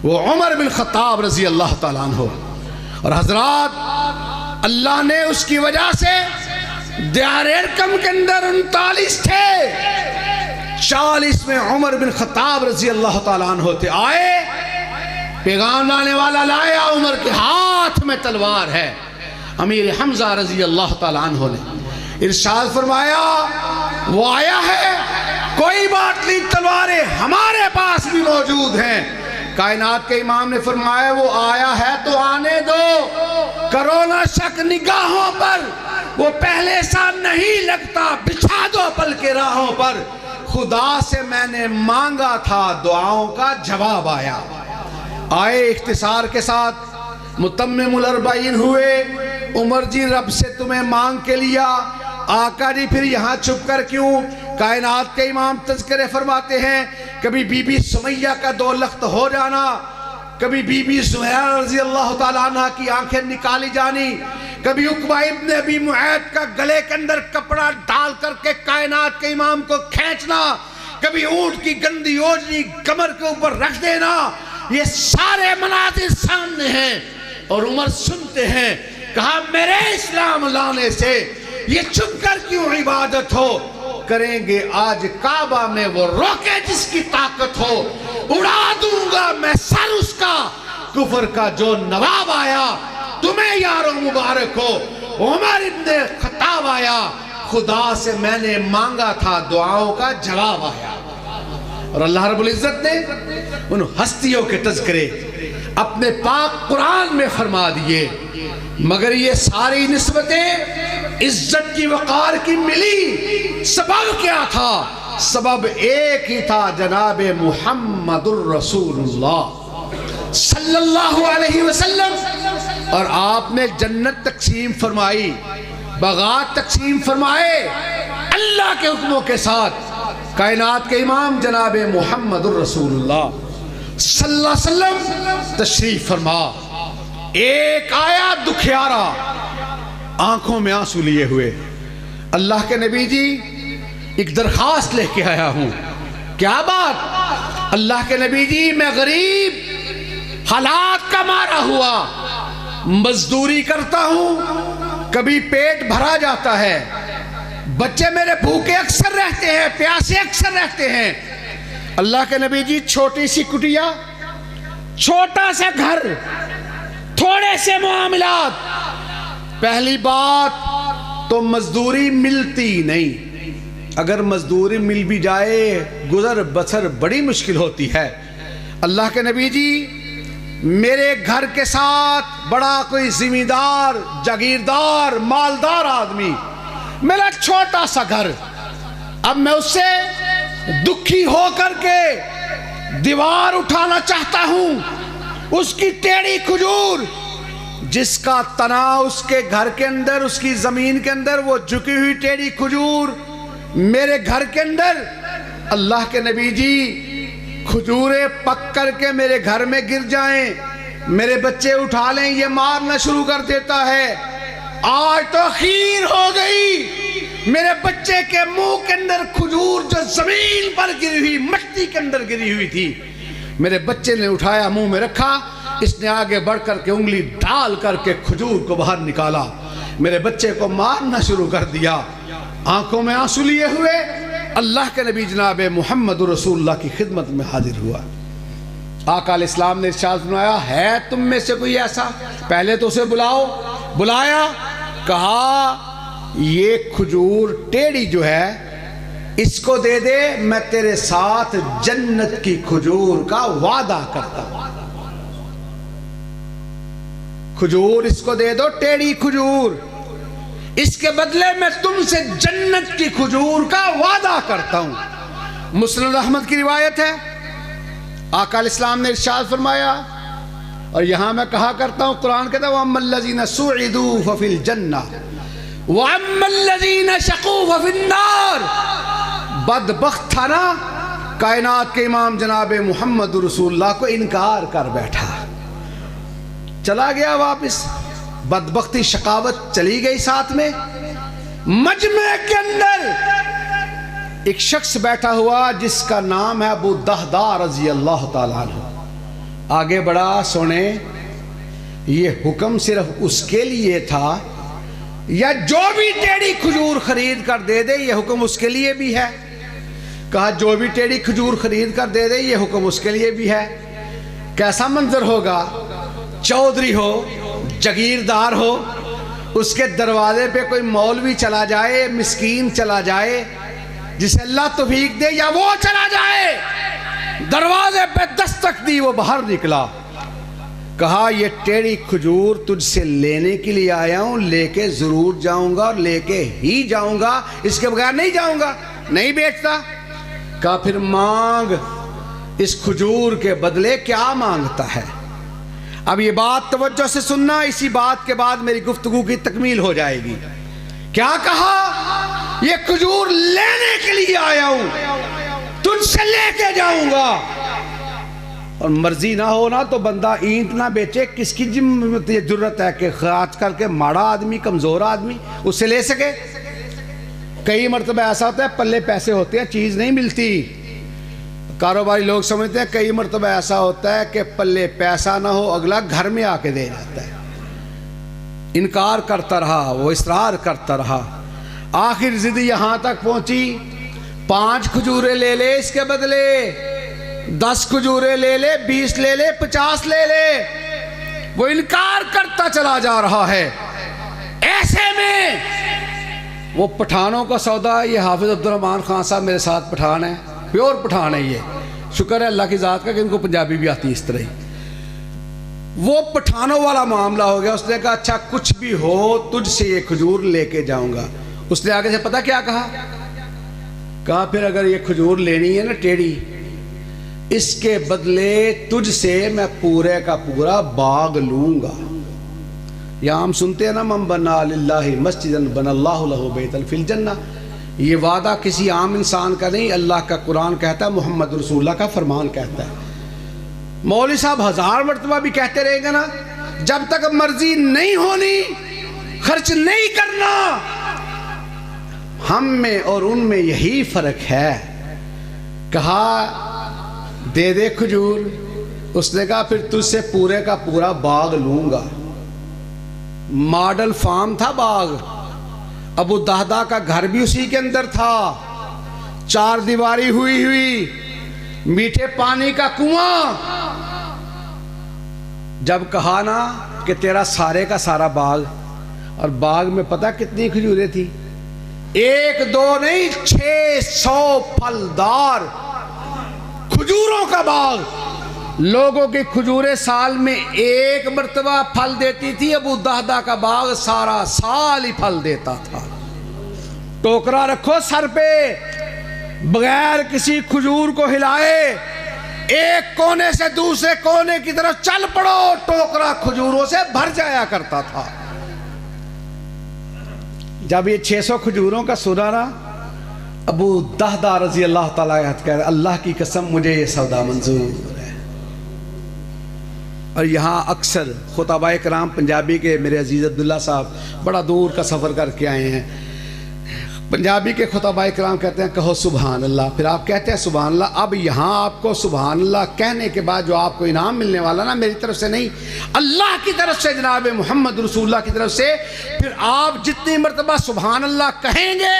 وہ عمر بن خطاب رضی اللہ تعالیٰ عنہ۔ اور حضرات، اللہ نے اس کی وجہ سے دیار ارکم کے اندر 39 تھے، 40 میں عمر بن خطاب رضی اللہ تعالیٰ عنہ تھے۔ آئے، پیغام لانے والا لایا، عمر کے ہاتھ میں تلوار ہے، امیر حمزہ رضی اللہ تعالیٰ عنہ نے ارشاد فرمایا وہ آیا ہے، کوئی بات نہیں، تلواریں ہمارے پاس بھی موجود ہیں۔ کائنات کے امام نے فرمایا وہ آیا ہے تو آنے دو، کرو نہ شک نگاہوں پر، وہ پہلے سا نہیں لگتا، بچھا دو پل کے راہوں پر، خدا سے میں نے مانگا تھا دعاؤں کا جواب آیا۔ آئے اختصار کے ساتھ، متمم الاربعین ہوئے، عمر جی رب سے تمہیں مانگ کے لیا، آقا جی پھر یہاں چھپ کر کیوں؟ کائنات کے امام تذکرے فرماتے ہیں کبھی بی بی سمیہ کا 2 لخت ہو جانا، کبھی بی بی زہرا رضی اللہ تعالیٰ عنہ کی آنکھیں نکالی جانی، کبھی عقبہ ابن ابی معیط کا گلے کے اندر کپڑا ڈال کر کے کائنات کے امام کو کھینچنا، کبھی اونٹ کی گندی اوجری کمر کے اوپر رکھ دینا، یہ سارے مناظر سامنے ہیں اور عمر سنتے ہیں۔ کہا میرے اسلام لانے سے یہ چھپ کر کیوں عبادت ہو؟ کریں گے آج کعبہ میں وہ روکے جس کی طاقت ہو، اڑا دوں گا میں سر اس کا کفر کا جو نواب آیا، تمہیں یارو مبارک ہو عمر ابن خطاب آیا، خدا سے میں نے مانگا تھا دعاؤں کا جواب آیا۔ اور اللہ رب العزت نے ان ہستیوں کے تذکرے اپنے پاک قرآن میں فرما دیے، مگر یہ ساری نسبتیں عزت کی وقار کی ملی، سبب کیا تھا؟ سبب ایک ہی تھا، جناب محمد الرسول اللہ صلی اللہ علیہ وسلم۔ اور آپ نے جنت تقسیم فرمائی، باغات تقسیم فرمائے اللہ کے حکموں کے ساتھ۔ کائنات کے امام جناب محمد الرسول اللہ صلی اللہ علیہ وسلم تشریف فرما، ایک آیا دکھیارا آنکھوں میں آنسو لیے ہوئے، اللہ کے نبی جی ایک درخواست لے کے آیا ہوں۔ کیا بات؟ اللہ کے نبی جی میں غریب، حالات کا مارا ہوا، مزدوری کرتا ہوں، کبھی پیٹ بھرا جاتا ہے، بچے میرے بھوکے اکثر رہتے ہیں، پیاسے اکثر رہتے ہیں۔ اللہ کے نبی جی چھوٹی سی کٹیا، چھوٹا سا گھر، تھوڑے سے معاملات، پہلی بات تو مزدوری ملتی نہیں، اگر مزدوری مل بھی جائے گزر بسر بڑی مشکل ہوتی ہے۔ اللہ کے نبی جی میرے گھر کے ساتھ بڑا کوئی زمیندار، جاگیردار، مالدار آدمی، میرا چھوٹا سا گھر، اب میں اس سے دکھی ہو کر کے دیوار اٹھانا چاہتا ہوں، اس کی ٹیڑھی کھجور جس کا تنا اس کے گھر کے اندر، اس کی زمین کے اندر، وہ جھکی ہوئی ٹیڑھی کھجور میرے گھر کے اندر، اللہ کے نبی جی کھجوریں پک کر کے میرے گھر میں گر جائیں، میرے بچے اٹھا لیں، یہ مارنا شروع کر دیتا ہے۔ آج تو خیر ہو گئی، میرے بچے کے منہ کے اندر کھجور جو زمین پر گری ہوئی، مٹی کے اندر گری ہوئی تھی، میرے بچے نے اٹھایا، منہ میں رکھا، اس نے آگے بڑھ کر کے انگلی ڈال کر کے کھجور کو باہر نکالا، میرے بچے کو مارنا شروع کر دیا، آنکھوں میں آنسو لیے ہوئے اللہ کے نبی جناب محمد رسول اللہ کی خدمت میں حاضر ہوا۔ آقا علیہ السلام نے ارشاد فرمایا، ہے تم میں سے کوئی ایسا؟ پہلے تو اسے بلاؤ، بلایا، کہا یہ کھجور ٹیڑھی جو ہے اس کو دے دے، میں تیرے ساتھ جنت کی کھجور کا وعدہ کرتا ہوں، کھجور اس کو دے دو، ٹیڑھی کھجور، اس کے بدلے میں تم سے جنت کی کھجور کا وعدہ کرتا ہوں۔ مسند احمد کی روایت ہے، آقا علیہ السلام نے ارشاد فرمایا، اور یہاں میں کہا کرتا ہوں، قرآن کہتا ہے وَأَمَّا الَّذِينَ سُعِدُوا فَفِي الْجَنَّةِ وَأَمَّا الَّذِينَ شَقُوا فَفِي النَّارِ۔ بدبخت تھا نا، کائنات کے امام جناب محمد رسول اللہ کو انکار کر بیٹھا، چلا گیا واپس، بدبختی شقاوت چلی گئی ساتھ میں۔ مجمع کے اندر ایک شخص بیٹھا ہوا جس کا نام ہے ابو دہدہ رضی اللہ تعالیٰ عنہ، آگے بڑھا، سنے یہ حکم صرف اس کے لیے تھا یا جو بھی ٹیڑھی کھجور خرید کر دے دے یہ حکم اس کے لیے بھی ہے؟ کہا جو بھی ٹیڑھی کھجور خرید کر دے دے یہ حکم اس کے لیے بھی ہے۔ کیسا منظر ہوگا؟ چودھری ہو، جگیردار ہو، اس کے دروازے پہ کوئی مولوی چلا جائے، مسکین چلا جائے، جسے اللہ توفیق دے، یا وہ چلا جائے، دروازے پہ دستک دی، وہ باہر نکلا، کہا یہ ٹیڑھی کھجور تجھ سے لینے کے لیے آیا ہوں، لے کے ضرور جاؤں گا اور لے کے ہی جاؤں گا، اس کے بغیر نہیں جاؤں گا، نہیں بیچتا۔ کہا پھر مانگ، اس کھجور کے بدلے کیا مانگتا ہے؟ اب یہ بات توجہ سے سننا، اسی بات کے بعد میری گفتگو کی تکمیل ہو جائے گی۔ کیا کہا؟ یہ کھجور لینے کے لیے آیا ہوں، تجھ سے لے کے جاؤں گا، اور مرضی نہ ہونا تو بندہ اینٹ نہ بیچے، کس کی جرت ہے کہ آج کل کے ماڑا آدمی، کمزور آدمی اس سے لے سکے؟ کئی مرتبہ ایسا ہوتا ہے پلے پیسے ہوتے ہیں، چیز نہیں ملتی، کاروباری لوگ سمجھتے ہیں، کئی مرتبہ ایسا ہوتا ہے کہ پلے پیسہ نہ ہو، اگلا گھر میں آ کے دے جاتا ہے، انکار کرتا رہا، وہ اصرار کرتا رہا، آخر ضد یہاں تک پہنچی 5 کھجوریں لے لے اس کے بدلے 10 کھجوریں لے لے 20 لے لے 50 لے لے، وہ انکار کرتا چلا جا رہا ہے۔ ایسے میں وہ پٹھانوں کا سودا، یہ حافظ عبدالرحمن خان صاحب میرے ساتھ پٹھان ہے، پیور پٹھان ہے، یہ شکر ہے اللہ کی ذات کا کہ ان کو پنجابی بھی آتی اس طرح ہی۔ وہ پٹھانوں والا معاملہ ہو گیا۔ اس نے کہا اچھا کچھ بھی ہو تجھ سے یہ کھجور لے کے جاؤں گا۔ اس نے آگے سے پتہ کیا کہا؟ کہا پھر اگر یہ کھجور لینی ہے نا ٹیڑھی، اس کے بدلے تجھ سے میں پورے کا پورا باغ لوں گا۔ یہاں ہم سنتے ہیں نا من بنا للہ مسجدن بن اللہ لہ بیتا فی الجنہ، یہ وعدہ کسی عام انسان کا نہیں، اللہ کا قرآن کہتا ہے، محمد رسول اللہ کا فرمان کہتا ہے۔ مولوی صاحب 1000 مرتبہ بھی کہتے رہیں گے نا، جب تک مرضی نہیں ہونی خرچ نہیں کرنا۔ ہم میں اور ان میں یہی فرق ہے۔ کہا دے دے کھجور، اس نے کہا پھر تجھ سے پورے کا پورا باغ لوں گا۔ ماڈل فارم تھا باغ، ابو دہدہ کا گھر بھی اسی کے اندر تھا، 4 دیواری ہوئی، میٹھے پانی کا کنواں۔ جب کہا نا کہ تیرا سارے کا سارا باغ، اور باغ میں پتہ کتنی کھجوریں تھی؟ 1 2 نہیں 600 پھلدار کھجوروں کا باغ۔ لوگوں کی کھجوریں سال میں 1 مرتبہ پھل دیتی تھی، ابو دہدہ کا باغ سارا سال ہی پھل دیتا تھا۔ ٹوکرا رکھو سر پہ، بغیر کسی کھجور کو ہلائے ایک کونے سے دوسرے کونے کی طرف چل پڑو، ٹوکرا کھجوروں سے بھر جایا کرتا تھا۔ جب یہ 600 کھجوروں کا سنا نا، ابو دہدہ رضی اللہ تعالیٰ عنہ کہہ رہے اللہ کی قسم مجھے یہ سودا منظور ہے۔ اور یہاں اکثر خطباء کرام پنجابی کے میرے عزیز عبداللہ صاحب بڑا دور کا سفر کر کے آئے ہیں، پنجابی کے خطباء کرام کہتے ہیں کہو سبحان اللہ، پھر آپ کہتے ہیں سبحان اللہ۔ اب یہاں آپ کو سبحان اللہ کہنے کے بعد جو آپ کو انعام ملنے والا نا، میری طرف سے نہیں، اللہ کی طرف سے، جناب محمد رسول اللہ کی طرف سے، پھر آپ جتنی مرتبہ سبحان اللہ کہیں گے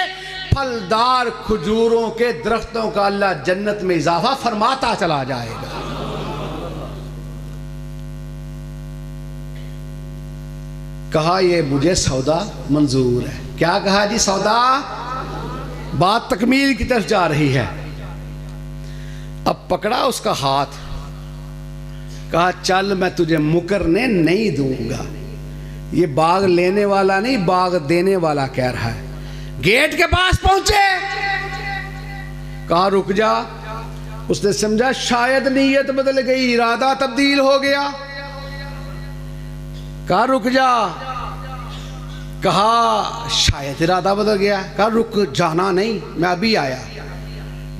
پھلدار کھجوروں کے درختوں کا اللہ جنت میں اضافہ فرماتا چلا جائے گا۔ کہا یہ مجھے سودا منظور ہے۔ کیا کہا جی؟ سودا۔ بات تکمیل کی طرف جا رہی ہے۔ اب پکڑا اس کا ہاتھ، کہا چل میں تجھے مکرنے نہیں دوں گا۔ یہ باغ لینے والا نہیں، باغ دینے والا کہہ رہا ہے۔ گیٹ کے پاس پہنچے، کہا رک جا۔ اس نے سمجھا شاید نیت بدل گئی، ارادہ تبدیل ہو گیا۔ کہا رک جا۔ کہا شاید ارادہ بدل گیا۔ کہا رک جانا نہیں، میں ابھی آیا۔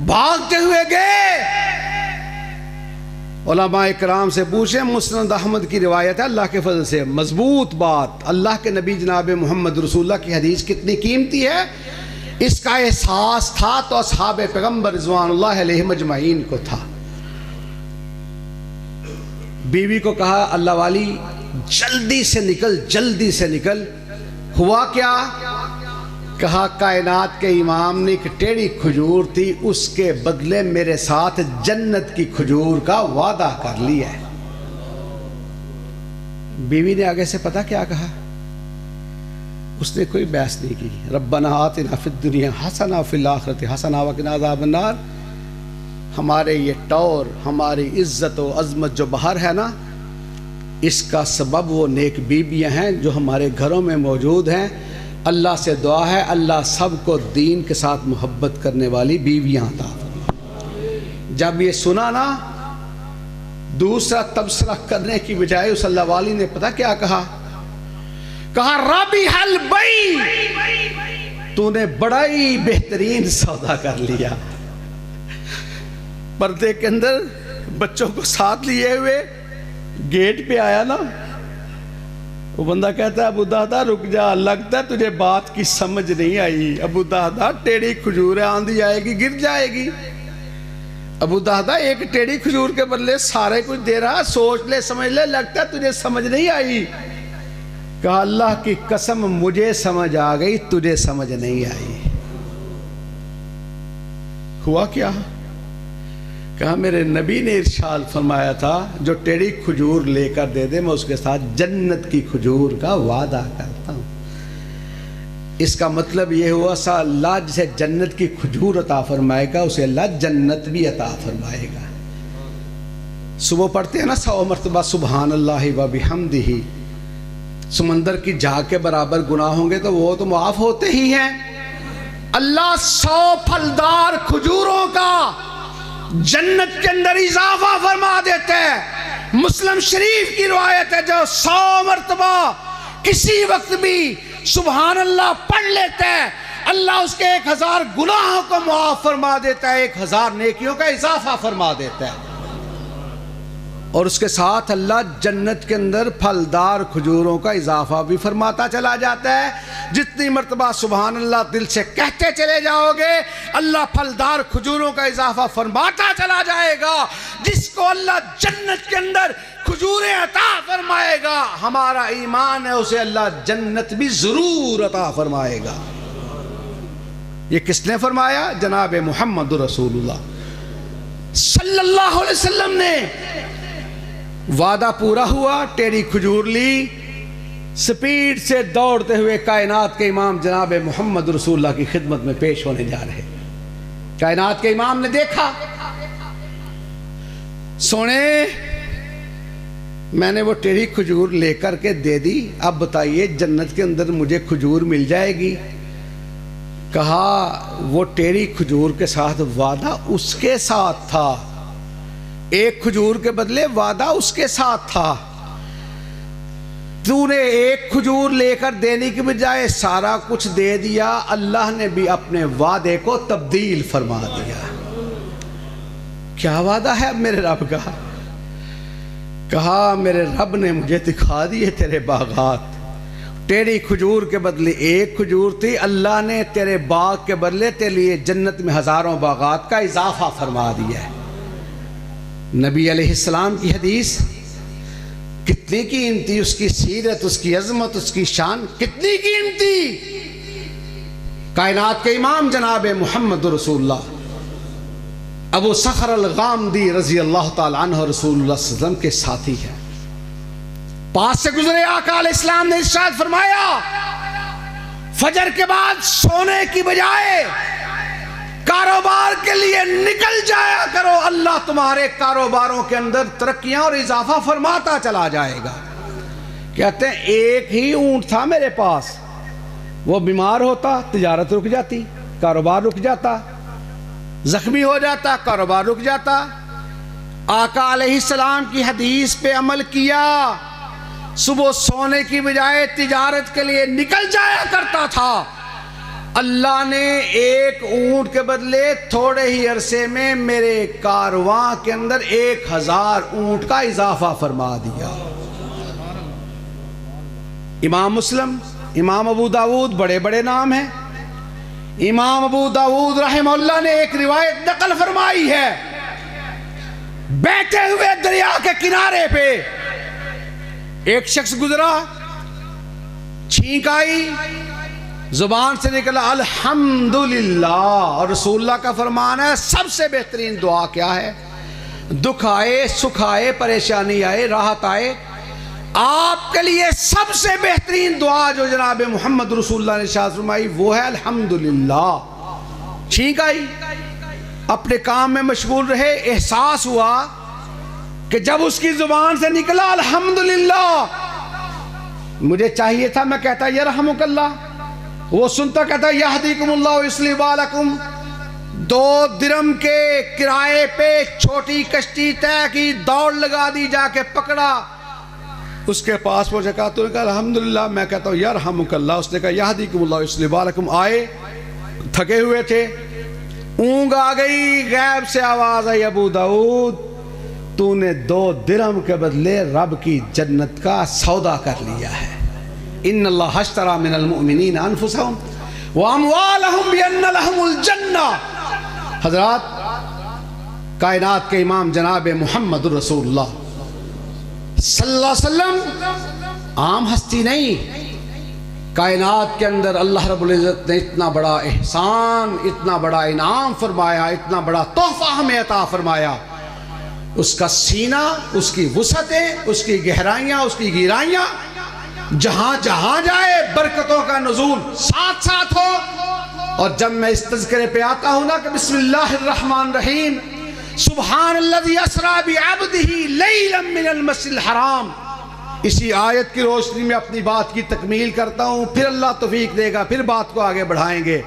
بھاگتے ہوئے گئے۔ علماء اکرام سے پوچھیں، مسند احمد کی روایت ہے، اللہ کے فضل سے مضبوط بات، اللہ کے نبی جناب محمد رسول اللہ کی حدیث کتنی قیمتی ہے، اس کا احساس تھا تو اصحاب پیغمبر رضوان اللہ علیہم اجمعین کو تھا۔ بیوی کو کہا اللہ والی جلدی سے نکل، جلدی سے نکل۔ ہوا کیا؟ کہا کائنات کے امام نے ایک ٹیڑھی کھجور تھی، اس کے بدلے میرے ساتھ جنت کی کھجور کا وعدہ کر لیا ہے۔ بیوی نے آگے سے پتہ کیا کہا؟ اس نے کوئی بحث نہیں کی۔ ربنا آتنا فی الدنیا حسنہ وفی الآخرۃ حسنہ وقنا عذاب النار۔ ہمارے یہ ٹور، ہماری عزت و عظمت جو باہر ہے نا، اس کا سبب وہ نیک بیویاں ہیں جو ہمارے گھروں میں موجود ہیں۔ اللہ سے دعا ہے اللہ سب کو دین کے ساتھ محبت کرنے والی بیویاں عطا فرمائے۔ جب یہ سنا نا، دوسرا تبصرہ کرنے کی بجائے اس اللہ والی نے پتہ کیا کہا؟ کہا رابح البیع، تو نے بڑا ہی بہترین سودا کر لیا۔ پردے کے اندر بچوں کو ساتھ لیے ہوئے گیٹ پہ آیا نا، وہ بندہ کہتا ہے ابو دہدہ رک جا، لگتا ہے تجھے بات کی سمجھ نہیں آئی۔ ابو دہدہ ٹیڑھی کھجور ہے، آندھی آئے گی گر جائے گی۔ ابو دہدہ ایک ٹیڑھی کھجور کے بدلے سارے کچھ دے رہا، سوچ لے سمجھ لے، لگتا ہے تجھے سمجھ نہیں آئی۔ کہا اللہ کی قسم مجھے سمجھ آ گئی، تجھے سمجھ نہیں آئی۔ ہوا کیا؟ کہا میرے نبی نے ارشاد فرمایا تھا جو ٹیڑھی کھجور لے کر دے دے میں اس کے ساتھ جنت کی کھجور کا وعدہ کرتا ہوں۔ اس کا مطلب یہ ہوا سا اللہ جسے جنت کی کھجور عطا فرمائے گا اسے اللہ جنت بھی عطا فرمائے گا۔ صبح پڑھتے ہیں نا 100 مرتبہ سبحان اللہ و بحمدہ، سمندر کی جھاگ کے برابر گناہ ہوں گے تو وہ تو معاف ہوتے ہی ہیں۔ اللہ 100 پھلدار کھجوروں کا جنت کے اندر اضافہ فرما دیتے ہیں۔ مسلم شریف کی روایت ہے جو 100 مرتبہ کسی وقت بھی سبحان اللہ پڑھ لیتے ہیں اللہ اس کے 1000 گناہوں کو معاف فرما دیتا ہے، 1000 نیکیوں کا اضافہ فرما دیتا ہے، اور اس کے ساتھ اللہ جنت کے اندر پھلدار کھجوروں کا اضافہ بھی فرماتا چلا جاتا ہے۔ جتنی مرتبہ سبحان اللہ دل سے کہتے چلے جاؤ گے اللہ پھلدار کھجوروں کا اضافہ فرماتا چلا جائے گا۔ جس کو اللہ جنت کے اندر کھجوریں عطا فرمائے گا ہمارا ایمان ہے اسے اللہ جنت بھی ضرور عطا فرمائے گا۔ یہ کس نے فرمایا؟ جناب محمد رسول اللہ صلی اللہ علیہ وسلم نے۔ وعدہ پورا ہوا، ٹیڑھی کھجور لی، سپیڈ سے دوڑتے ہوئے کائنات کے امام جناب محمد رسول اللہ کی خدمت میں پیش ہونے جا رہے۔ کائنات کے امام نے دیکھا، سونے میں نے وہ ٹیڑھی کھجور لے کر کے دے دی، اب بتائیے جنت کے اندر مجھے کھجور مل جائے گی؟ کہا وہ ٹیڑھی کھجور کے ساتھ وعدہ اس کے ساتھ تھا، ایک کھجور کے بدلے وعدہ اس کے ساتھ تھا۔ تو نے ایک کھجور لے کر دینے کی بجائے سارا کچھ دے دیا، اللہ نے بھی اپنے وعدے کو تبدیل فرما دیا۔ کیا وعدہ ہے اب میرے رب کا؟ کہا میرے رب نے مجھے دکھا دیے تیرے باغات، ٹیڑھی کھجور کے بدلے ایک کھجور تھی، اللہ نے تیرے باغ کے بدلے تیرے لیے جنت میں ہزاروں باغات کا اضافہ فرما دیا ہے۔ نبی علیہ السلام کی حدیث کتنی قیمتی، اس کی سیرت، اس کی عظمت، اس کی شان کتنی قیمتی۔ کائنات کے امام جناب محمد رسول اللہ ابو صخر الغامدی رضی اللہ تعالی عنہ رسول اللہ صلی اللہ علیہ وسلم کے ساتھی ہیں، پاس سے گزرے آقا علیہ السلام نے ارشاد فرمایا فجر کے بعد سونے کی بجائے کاروبار کے لیے نکل جایا کرو، اللہ تمہارے کاروباروں کے اندر ترقیاں اور اضافہ فرماتا چلا جائے گا۔ کہتے ہیں ایک ہی اونٹ تھا میرے پاس، وہ بیمار ہوتا تجارت رک جاتی، کاروبار رک جاتا، زخمی ہو جاتا کاروبار رک جاتا۔ آقا علیہ السلام کی حدیث پہ عمل کیا، صبح سونے کی بجائے تجارت کے لیے نکل جایا کرتا تھا، اللہ نے ایک اونٹ کے بدلے تھوڑے ہی عرصے میں میرے کارواں کے اندر 1000 اونٹ کا اضافہ فرما دیا۔ امام مسلم، امام ابو داود، بڑے بڑے نام ہیں۔ امام ابو داود رحمہ اللہ نے ایک روایت نقل فرمائی ہے، بیٹھے ہوئے دریا کے کنارے پہ ایک شخص گزرا، چھینک آئی، زبان سے نکلا الحمدللہ، اور رسول اللہ کا فرمان ہے سب سے بہترین دعا کیا ہے؟ دکھ آئے، سکھ آئے، پریشانی آئے، راحت آئے، آپ کے لیے سب سے بہترین دعا جو جناب محمد رسول اللہ نے ارشاد فرمائی وہ ہے الحمدللہ۔ چھینک آئی، اپنے کام میں مشغول رہے، احساس ہوا کہ جب اس کی زبان سے نکلا الحمدللہ، مجھے چاہیے تھا میں کہتا یرحمک اللہ، وہ سنتا کہتا یہدیکم اللہ ویصلح بالکم۔ 2 درم کے کرائے پہ چھوٹی کشتی طے کی، دوڑ لگا دی، جا کے پکڑا، اس کے پاس پہنچا، کہا تو نے کہا الحمدللہ، میں کہتا ہوں یرحمک اللہ، اس نے کہا یہدیکم اللہ ویصلح بالکم۔ آئے، تھکے ہوئے تھے، اونگ آ گئی، غیب سے آواز آئی ابو داؤد تو نے 2 درم کے بدلے رب کی جنت کا سودا کر لیا ہے۔ ان اللہ اشتری من المؤمنین انفسهم واموالهم بان لهم الجنہ۔ حضرات، کائنات کے امام جناب محمد رسول اللہ صلی اللہ علیہ وسلم عام ہستی نہیں، کائنات کے اندر اللہ رب العزت نے اتنا بڑا احسان، اتنا بڑا انعام فرمایا، اتنا بڑا تحفہ ہمیں عطا فرمایا. اس کا سینہ، اس کی وسعتیں، اس کی گہرائیاں، اس کی گہرائیاں، جہاں جہاں جائے برکتوں کا نزول ساتھ ساتھ ہو. اور جب میں اس تذکرے پہ آتا ہوں نا کہ بسم اللہ الرحمن الرحیم، سبحان الذی اسریٰ بعبدہ لیلا من المسجد الحرام، اسی آیت کی روشنی میں اپنی بات کی تکمیل کرتا ہوں. پھر اللہ توفیق دے گا، پھر بات کو آگے بڑھائیں گے.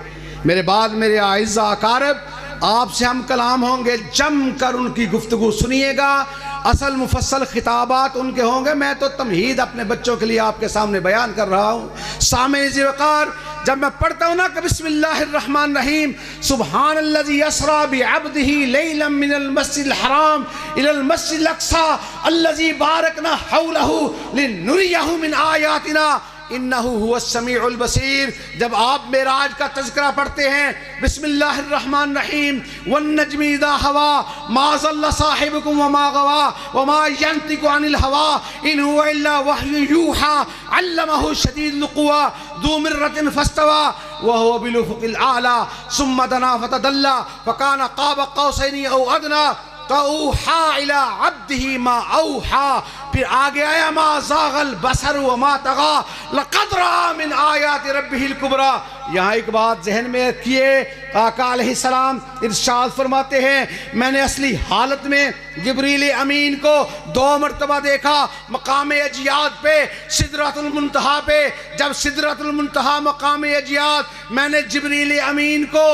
میرے بعد میرے اعزاء اقارب، آپ سے ہم کلام ہوں گے، جم کر ان کی گفتگو سنیے گا. اصل مفصل خطابات ان کے ہوں گے، میں تو تمہید اپنے بچوں کے لیے آپ کے سامنے بیان کر رہا ہوں. سامعین ذی وقار، جب میں پڑھتا ہوں نا کہ بسم اللہ الرحمن الرحیم، سبحان الذی اسریٰ بعبدہ لیلا من المسجد الحرام الی المسجد الاقصی الذی بارکنا حولہ لنریہ من آیاتنا انہ هو السمیع البصیر. جب آپ معراج کا تذکرہ پڑھتے ہیں، بسم اللہ الرحمن الرحیم، والنجم اذا هوى ما ضل صاحبكم وما غوى وما ينطق عن الهوى ان هو الا وحی یوحى علمہ شدید القوى ذو مرة فاستوى وهو بالافق الاعلى ثم دنا فتدلى فكان قاب قوسين او ادنى فأوحى إلى عبده ما أوحى. پھر آگے آیا ما زاغ البصر وما طغى لقد رأى من آیات ربه الكبرى. یہاں ایک بات ذہن میں رکھیے، آقا علیہ السلام ارشاد فرماتے ہیں، میں نے اصلی حالت میں جبریل امین کو 2 مرتبہ دیکھا مقام اجیاد پہ، سدرۃ المنتہا پہ. جب سدرۃ المنتہا مقام اجیاد، میں نے جبریل امین کو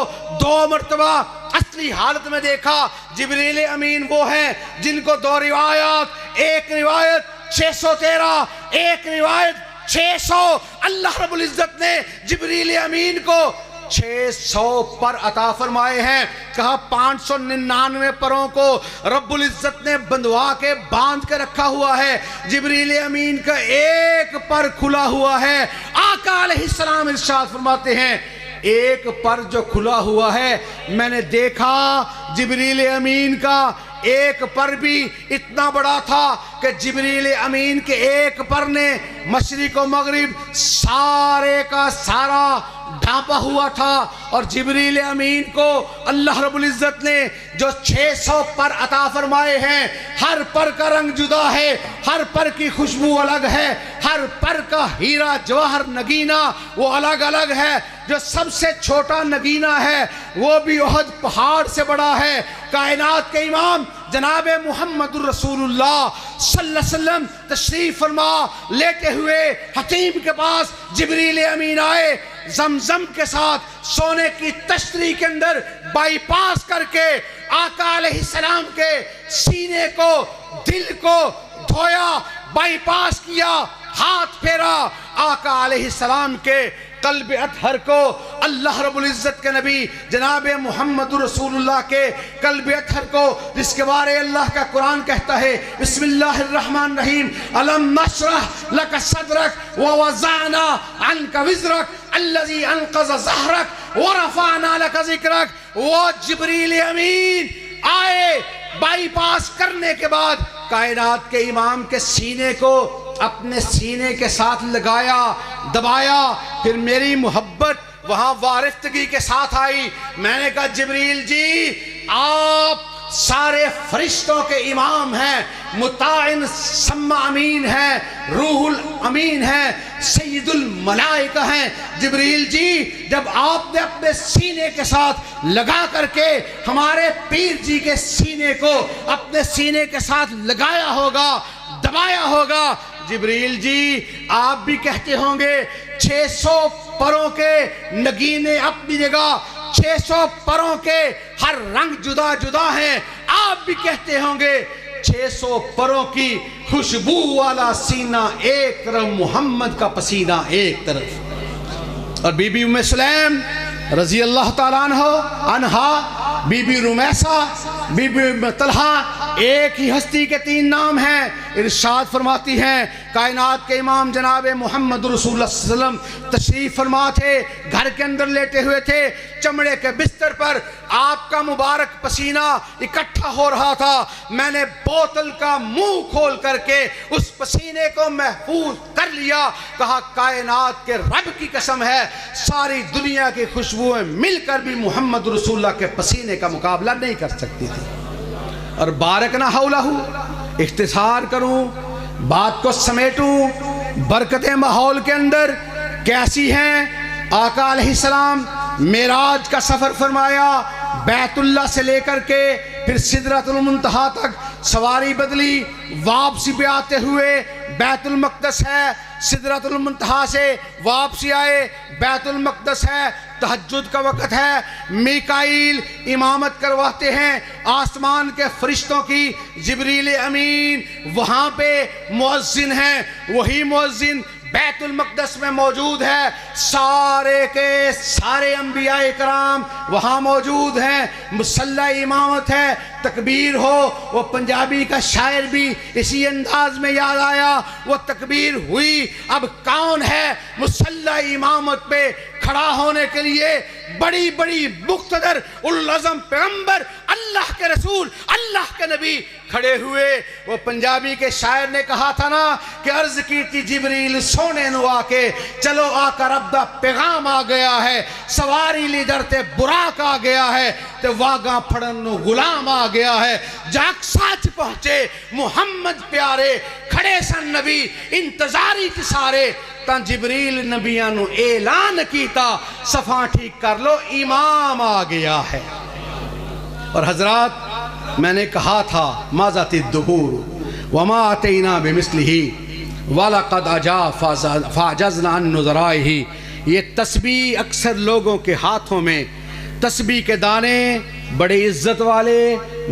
2 مرتبہ اصلی حالت میں دیکھا. جبریل امین وہ ہیں جن کو 2 روایات، ایک روایت 613، ایک روایت 600. اللہ رب العزت نے جبریل امین کو 600 پر عطا فرمائے ہیں. کہا 599 پروں کو رب العزت نے بندوا کے باندھ کے رکھا ہوا ہے، جبریل امین کا ایک پر کھلا ہوا ہے. آقا علیہ السلام ارشاد فرماتے ہیں، ایک پر جو کھلا ہوا ہے، میں نے دیکھا جبریل امین کا ایک پر بھی اتنا بڑا تھا کہ جبریل امین کے ایک پر نے مشرق و مغرب سارے کا سارا ڈھانپا ہوا تھا. اور جبریل امین کو اللہ رب العزت نے جو 600 پر عطا فرمائے ہیں، ہر پر کا رنگ جدا ہے، ہر پر کی خوشبو الگ ہے، ہر پر کا ہیرا جواہر نگینہ وہ الگ الگ ہے. جو سب سے چھوٹا نگینہ ہے وہ بھی احد پہاڑ سے بڑا ہے. کائنات کے امام جناب محمد الرسول اللہ صلی اللہ علیہ وسلم تشریف فرما لیتے ہوئے حتیم کے پاس جبریل امین آئے، زمزم کے ساتھ سونے کی تشتری کے اندر بائی پاس کر کے آقا علیہ السلام کے سینے کو، دل کو دھویا، بائی پاس کیا، ہاتھ پھیرا. آقا علیہ السلام کے قلب اطہر کو اللہ رب العزت کے نبی جناب محمد رسول اللہ کے قلب اطہر کو، جس کے بارے اللہ کا قرآن کہتا ہے بسم اللہ الرحمن الرحیم، الم نشرح لک صدرک ووضعنا عنک وزرک الذی انقض ظہرک ورفعنا لک ذکرک. وہ جبریل امین آئے، بائی پاس کرنے کے بعد کائنات کے امام کے سینے کو اپنے سینے کے ساتھ لگایا، دبایا. پھر میری محبت وہاں وارفتگی کے ساتھ آئی. میں نے کہا جبریل جی، آپ سارے فرشتوں کے امام ہیں، مطاعن سما امین ہیں، روح الامین ہیں، سید الملائکہ ہیں. جبریل جی، جب آپ نے اپنے سینے کے ساتھ لگا کر کے ہمارے پیر جی کے سینے کو اپنے سینے کے ساتھ لگایا ہوگا، دبایا ہوگا، جبریل جی آپ بھی کہتے ہوں گے 600 پروں کے نگینے اپنی جگہ، 600 پروں کے ہر رنگ جدا جدا ہیں. آپ بھی کہتے ہوں گے 600 پروں کی خوشبو والا سینہ ایک طرف، محمد کا پسینہ ایک طرف. اور بی بی ام سلیم رضی اللہ تعالیٰ عنہا، بی بی رمیسہ، بی بی طلحہ ایک ہی ہستی کے تین نام ہیں۔ ارشاد فرماتی ہیں کائنات کے امام جناب محمد رسول اللہ صلی اللہ علیہ وسلم تشریف فرما تھے، گھر کے اندر لیٹے ہوئے تھے، چمڑے کے بستر پر آپ کا مبارک پسینہ اکٹھا ہو رہا تھا۔ میں نے بوتل کا منہ کھول کر کے اس پسینے کو محفوظ کر لیا، کہا کائنات کے رب کی قسم ہے ساری دنیا کی خوشبوئیں مل کر بھی محمد رسول اللہ کے پسینے کا مقابلہ نہیں کر سکتی تھی۔ اور بارکنا حولہ، اختصار کروں، بات کو سمیٹوں، برکتیں ماحول کے اندر کیسی ہیں۔ آقا علیہ السلام معراج کا سفر فرمایا، بیت اللہ سے لے کر کے پھر سدرۃ المنتہا تک سواری بدلی، واپسی پہ آتے ہوئے بیت المقدس ہے، سدرۃ المنتہا سے واپسی آئے، بیت المقدس ہے، تہجد کا وقت ہے، میکائیل امامت کرواتے ہیں آسمان کے فرشتوں کی، جبریل امین وہاں پہ مؤذن ہیں، وہی مؤذن بیت المقدس میں موجود ہے، سارے کے سارے انبیاء اکرام وہاں موجود ہیں، مصلی امامت ہے، تکبیر ہو۔ وہ پنجابی کا شاعر بھی اسی انداز میں یاد آیا، وہ تکبیر ہوئی، اب کون ہے مصلی امامت پہ کھڑا ہونے کے لیے؟ بڑی بڑی مقتدر العظم پیغمبر اللہ کے رسول اللہ کے نبی کھڑے ہوئے۔ وہ پنجابی کے شاعر نے کہا تھا نا کہ عرض کی تھی جبریل سونے نو آ کے، چلو آقا رب دا پیغام آ گیا ہے، سواری لی درتے براق آ گیا ہے، تے واگاں پھڑن نو غلام آ گیا ہے۔ جاک سچ پہنچے محمد پیارے، کھڑے سن نبی انتظاری تھی سارے، تاں جبریل نبیاں نو اعلان کیتا صفاں ٹھیک کر لو امام آ گیا ہے۔ اور حضرات میں نے کہا تھا ماذات الدبور وما اتینا بمثلہ وَلَقَدْ أَجَا فَعْجَزْنَا عَنْ نُظَرَائِهِ، یہ تسبیح اکثر لوگوں کے ہاتھوں میں، تسبیح کے دانے بڑے عزت والے،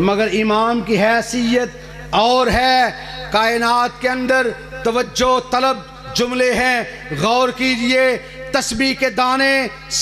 مگر امام کی حیثیت اور ہے۔ کائنات کے اندر توجہ طلب جملے ہیں، غور کیجئے۔ تسبیح کے دانے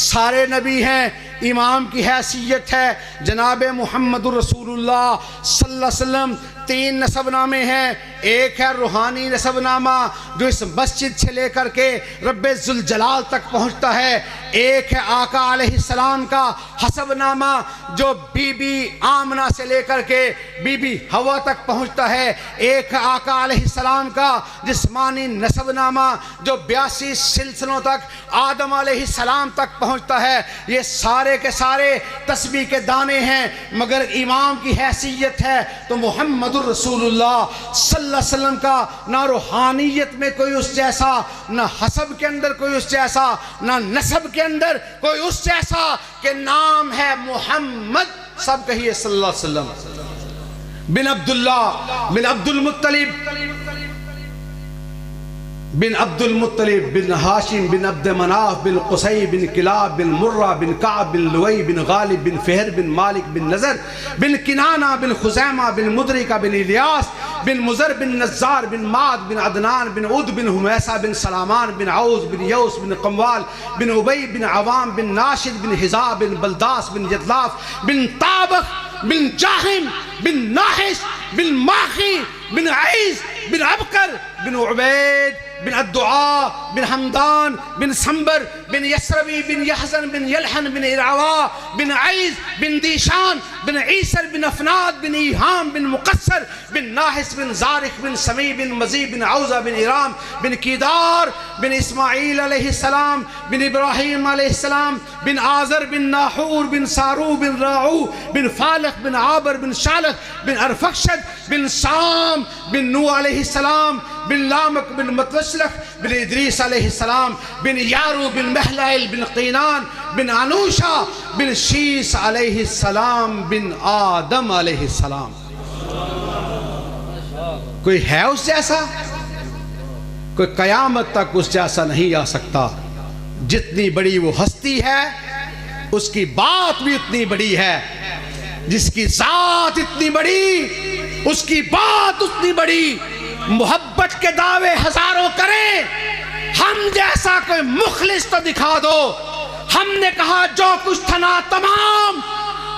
سارے نبی ہیں، امام کی حیثیت ہے جناب محمد رسول اللہ صلی اللہ علیہ وسلم۔ تین نسب نامے ہیں، ایک ہے روحانی نسب نامہ جو اس مسجد سے لے کر کے رب ذوالجلال تک پہنچتا ہے، ایک ہے آقا علیہ السلام کا حسب نامہ جو بی بی آمنہ سے لے کر کے بی بی حوا تک پہنچتا ہے، ایک ہے آقا علیہ السلام کا جسمانی نسب نامہ جو 82 سلسلوں تک آدم علیہ السلام تک پہنچتا ہے۔ یہ سارے کے سارے تسبیح کے دانے ہیں، مگر امام کی حیثیت ہے تو محمد رسول اللہ صلی اللہ علیہ وسلم کا نہ روحانیت میں کوئی اس جیسا، نہ حسب کے اندر کوئی اس جیسا، نہ نسب کے اندر کوئی اس جیسا، کہ نام ہے محمد، سب کہیے صلی اللہ علیہ وسلم، بن عبداللہ بن عبد المطلب بن عبد المطلب بن ہاشم بن عبد مناف بن قصی بن کلاب بن مرہ بن کعب بن لوئی بن غالب بن فہر بن مالک بن نظر بن کنانہ بن خزیمہ بن مدرکہ بن الیاس بن مزر بن نزار بن ماد بن عدنان بن عد بن حمیسہ بن سلامان بن عوز بن یوس بن قموال بن عبی بن عوام بن ناشد بن حزا بن بلداس بن یدلاف بن طابخ بن جاہم بن ناحش بن ماخی بن عیز بن عبقر بن عبید بن الدعاء بن حمدان بن سنبر بن یسروی بن یحزن بن یلحن بن ارعوا بن عیز بن دیشان بن عیسر بن افناد بن ایہام بن مقصر بن ناحس بن زارق بن سمی بن مزی بن عوزہ بن ارام بن کیدار بن اسماعیل علیہ السلام بن ابراہیم علیہ السلام بن آزر بن ناحور بن سارو بن راعو بن فالق بن عابر بن شالق بن ارفقشد بن سام بن نو علیہ السلام بن لامک بن متلشلخ بن ادریس علیہ السلام بن یارو بن محلائل بن قینان بن انوشا بن شیس علیہ السلام بن آدم علیہ السلام۔ کوئی ہے اس جیسا؟ کوئی قیامت تک اس جیسا نہیں آ سکتا۔ جتنی بڑی وہ ہستی ہے اس کی بات بھی اتنی بڑی ہے، جس کی ذات اتنی بڑی اس کی بات اتنی بڑی۔ محبت کے دعوے ہزاروں کریں، ہم جیسا کوئی مخلص تو دکھا دو۔ ہم نے کہا جو کچھ تھا نا تمام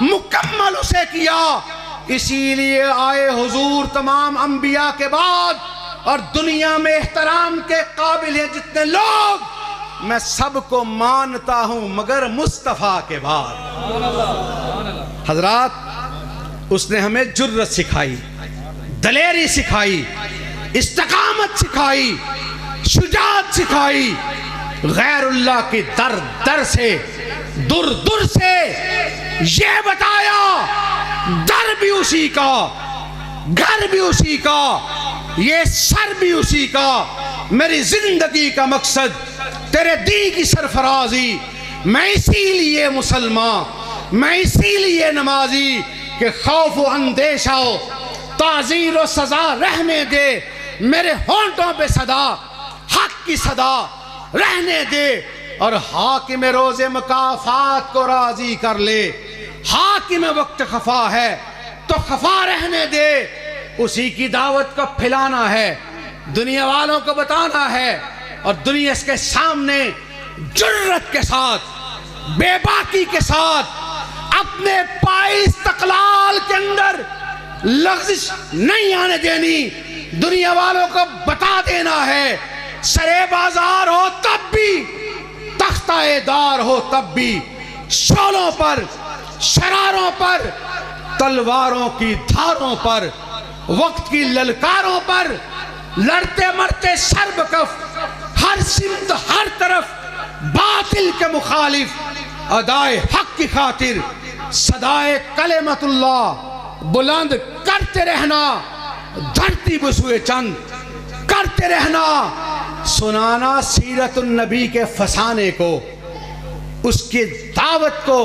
مکمل اسے کیا، اسی لیے آئے حضور تمام انبیاء کے بعد، اور دنیا میں احترام کے قابل ہیں جتنے لوگ، میں سب کو مانتا ہوں مگر مصطفیٰ کے بعد۔ حضرات، اس نے ہمیں جرت سکھائی، دلیری سکھائی، استقامت سکھائی، شجاعت سکھائی، غیر اللہ کی در در سے، دور دور سے یہ بتایا در بھی اسی کا، گھر بھی اسی کا، یہ سر بھی اسی کا، میری زندگی کا مقصد تیرے دین کی سرفرازی، میں اسی لیے مسلمان، میں اسی لیے نمازی کہ خوف و اندیشہ ہو، تعزیر و سزا رہنے دے، میرے ہونٹوں پہ صدا حق کی صدا رہنے دے، اور حاکم روز مکافات کو راضی کر لے۔ حاکم وقت خفا ہے تو خفا رہنے دے، اسی کی دعوت کو پھیلانا ہے، دنیا والوں کو بتانا ہے، اور دنیا اس کے سامنے جرت کے ساتھ، بے باکی کے ساتھ، اپنے پائے استقلال کے اندر لغزش نہیں آنے دینی، دنیا والوں کو بتا دینا ہے، سرے بازار ہو تب بھی، تختہ دار ہو تب بھی، شولوں پر، شراروں پر، تلواروں کی دھاروں پر، وقت کی للکاروں پر، لڑتے مرتے سر بکف، ہر سمت ہر طرف باطل کے مخالف، ادائے حق کی خاطر صدائے کلمت اللہ بلند کرتے رہنا، دھرتی بسوئے چند کرتے رہنا، سنانا سیرت النبی کے فسانے کو، اس کی دعوت کو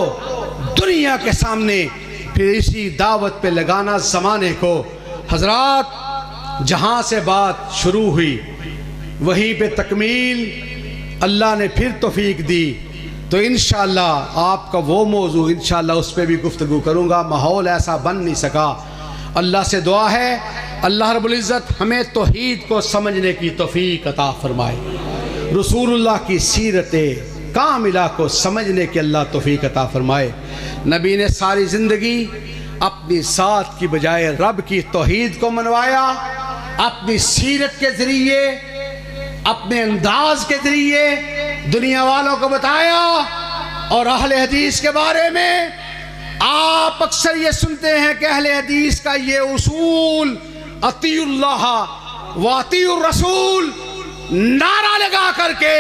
دنیا کے سامنے، پھر اسی دعوت پہ لگانا زمانے کو۔ حضرات، جہاں سے بات شروع ہوئی وہیں پہ تکمیل اللہ نے پھر توفیق دی، تو انشاءاللہ آپ کا وہ موضوع انشاءاللہ اس پہ بھی گفتگو کروں گا، ماحول ایسا بن نہیں سکا۔ اللہ سے دعا ہے اللہ رب العزت ہمیں توحید کو سمجھنے کی توفیق عطا فرمائے، رسول اللہ کی سیرت کاملہ کو سمجھنے کی اللہ توفیق عطا فرمائے۔ نبی نے ساری زندگی اپنی ذات کی بجائے رب کی توحید کو منوایا، اپنی سیرت کے ذریعے، اپنے انداز کے ذریعے دنیا والوں کو بتایا۔ اور اہل حدیث کے بارے میں آپ اکثر یہ سنتے ہیں کہ اہل حدیث کا یہ اصول اطیع اللہ و اطیع الرسول، نعرہ لگا کر کے،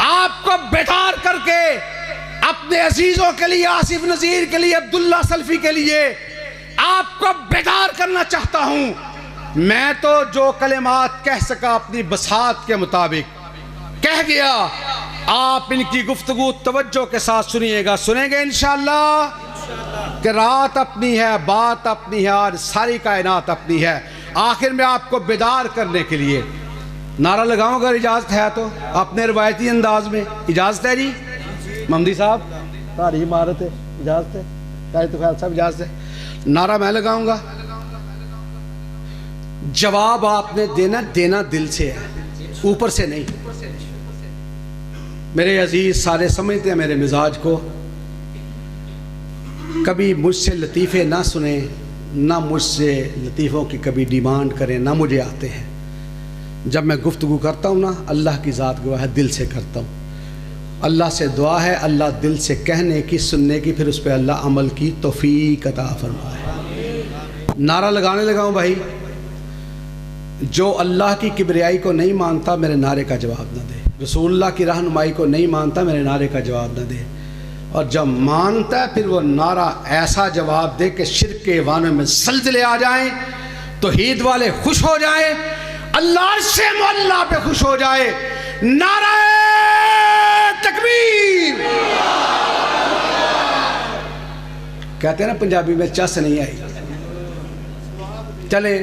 آپ کو بیدار کر کے، اپنے عزیزوں کے لیے، آصف نذیر کے لیے، عبداللہ سلفی کے لیے آپ کو بیدار کرنا چاہتا ہوں۔ میں تو جو کلمات کہہ سکا اپنی بساط کے مطابق کہہ گیا، آپ ان کی گفتگو توجہ کے ساتھ سنیے گا، سنیں گے انشاءاللہ کہ رات اپنی ہے، بات اپنی ہے، اور ساری کائنات اپنی ہے۔ آخر میں آپ کو بیدار کرنے کے لیے نعرہ لگاؤں، اگر اجازت ہے تو اپنے روایتی انداز میں۔ اجازت ہے جی محمدی صاحب؟ ساری عمارت ہے، اجازت ہے؟ قاری تو خیال صاحب اجازت ہے؟ نعرہ میں لگاؤں گا، جواب آپ نے دینا دل سے ہے، اوپر سے نہیں۔ میرے عزیز سارے سمجھتے ہیں میرے مزاج کو، کبھی مجھ سے لطیفے نہ سنیں، نہ مجھ سے لطیفوں کی کبھی ڈیمانڈ کریں، نہ مجھے آتے ہیں۔ جب میں گفتگو کرتا ہوں نا، اللہ کی ذات گواہ ہے، دل سے کرتا ہوں۔ اللہ سے دعا ہے اللہ دل سے کہنے کی، سننے کی، پھر اس پہ اللہ عمل کی توفیق عطا فرمائے۔ نعرہ لگانے لگا ہوں بھائی، جو اللہ کی کبریائی کو نہیں مانتا میرے نعرے کا جواب نہ دے، رسول اللہ کی رہنمائی کو نہیں مانتا میرے نعرے کا جواب نہ دے، اور جب مانتا ہے پھر وہ نعرہ ایسا جواب دے کہ شرک کے ایوانوں میں زلزلے آ جائیں، توحید والے خوش ہو جائیں، اللہ عرش معلیٰ پہ خوش ہو جائے۔ نعرہ تکبیر! کہتے ہیں نا پنجابی میں چس نہیں آئی، چلیں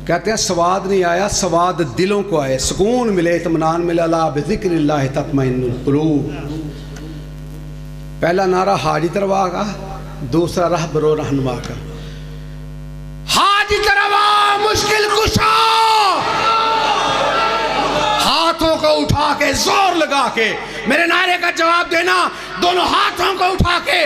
کہتے ہیں سواد نہیں آیا، سواد دلوں کو آئے، سکون ملے، اطمینان ملے، الا بذکر اللہ تطمئن القلوب۔ پہلا نعرہ حاجی تروا کا، دوسرا رہبر و رہنما کا۔ حاجی تروا مشکل کشا، ہاتھوں کو اٹھا کے زور لگا کے میرے نعرے کا جواب دینا، دونوں ہاتھوں کو اٹھا کے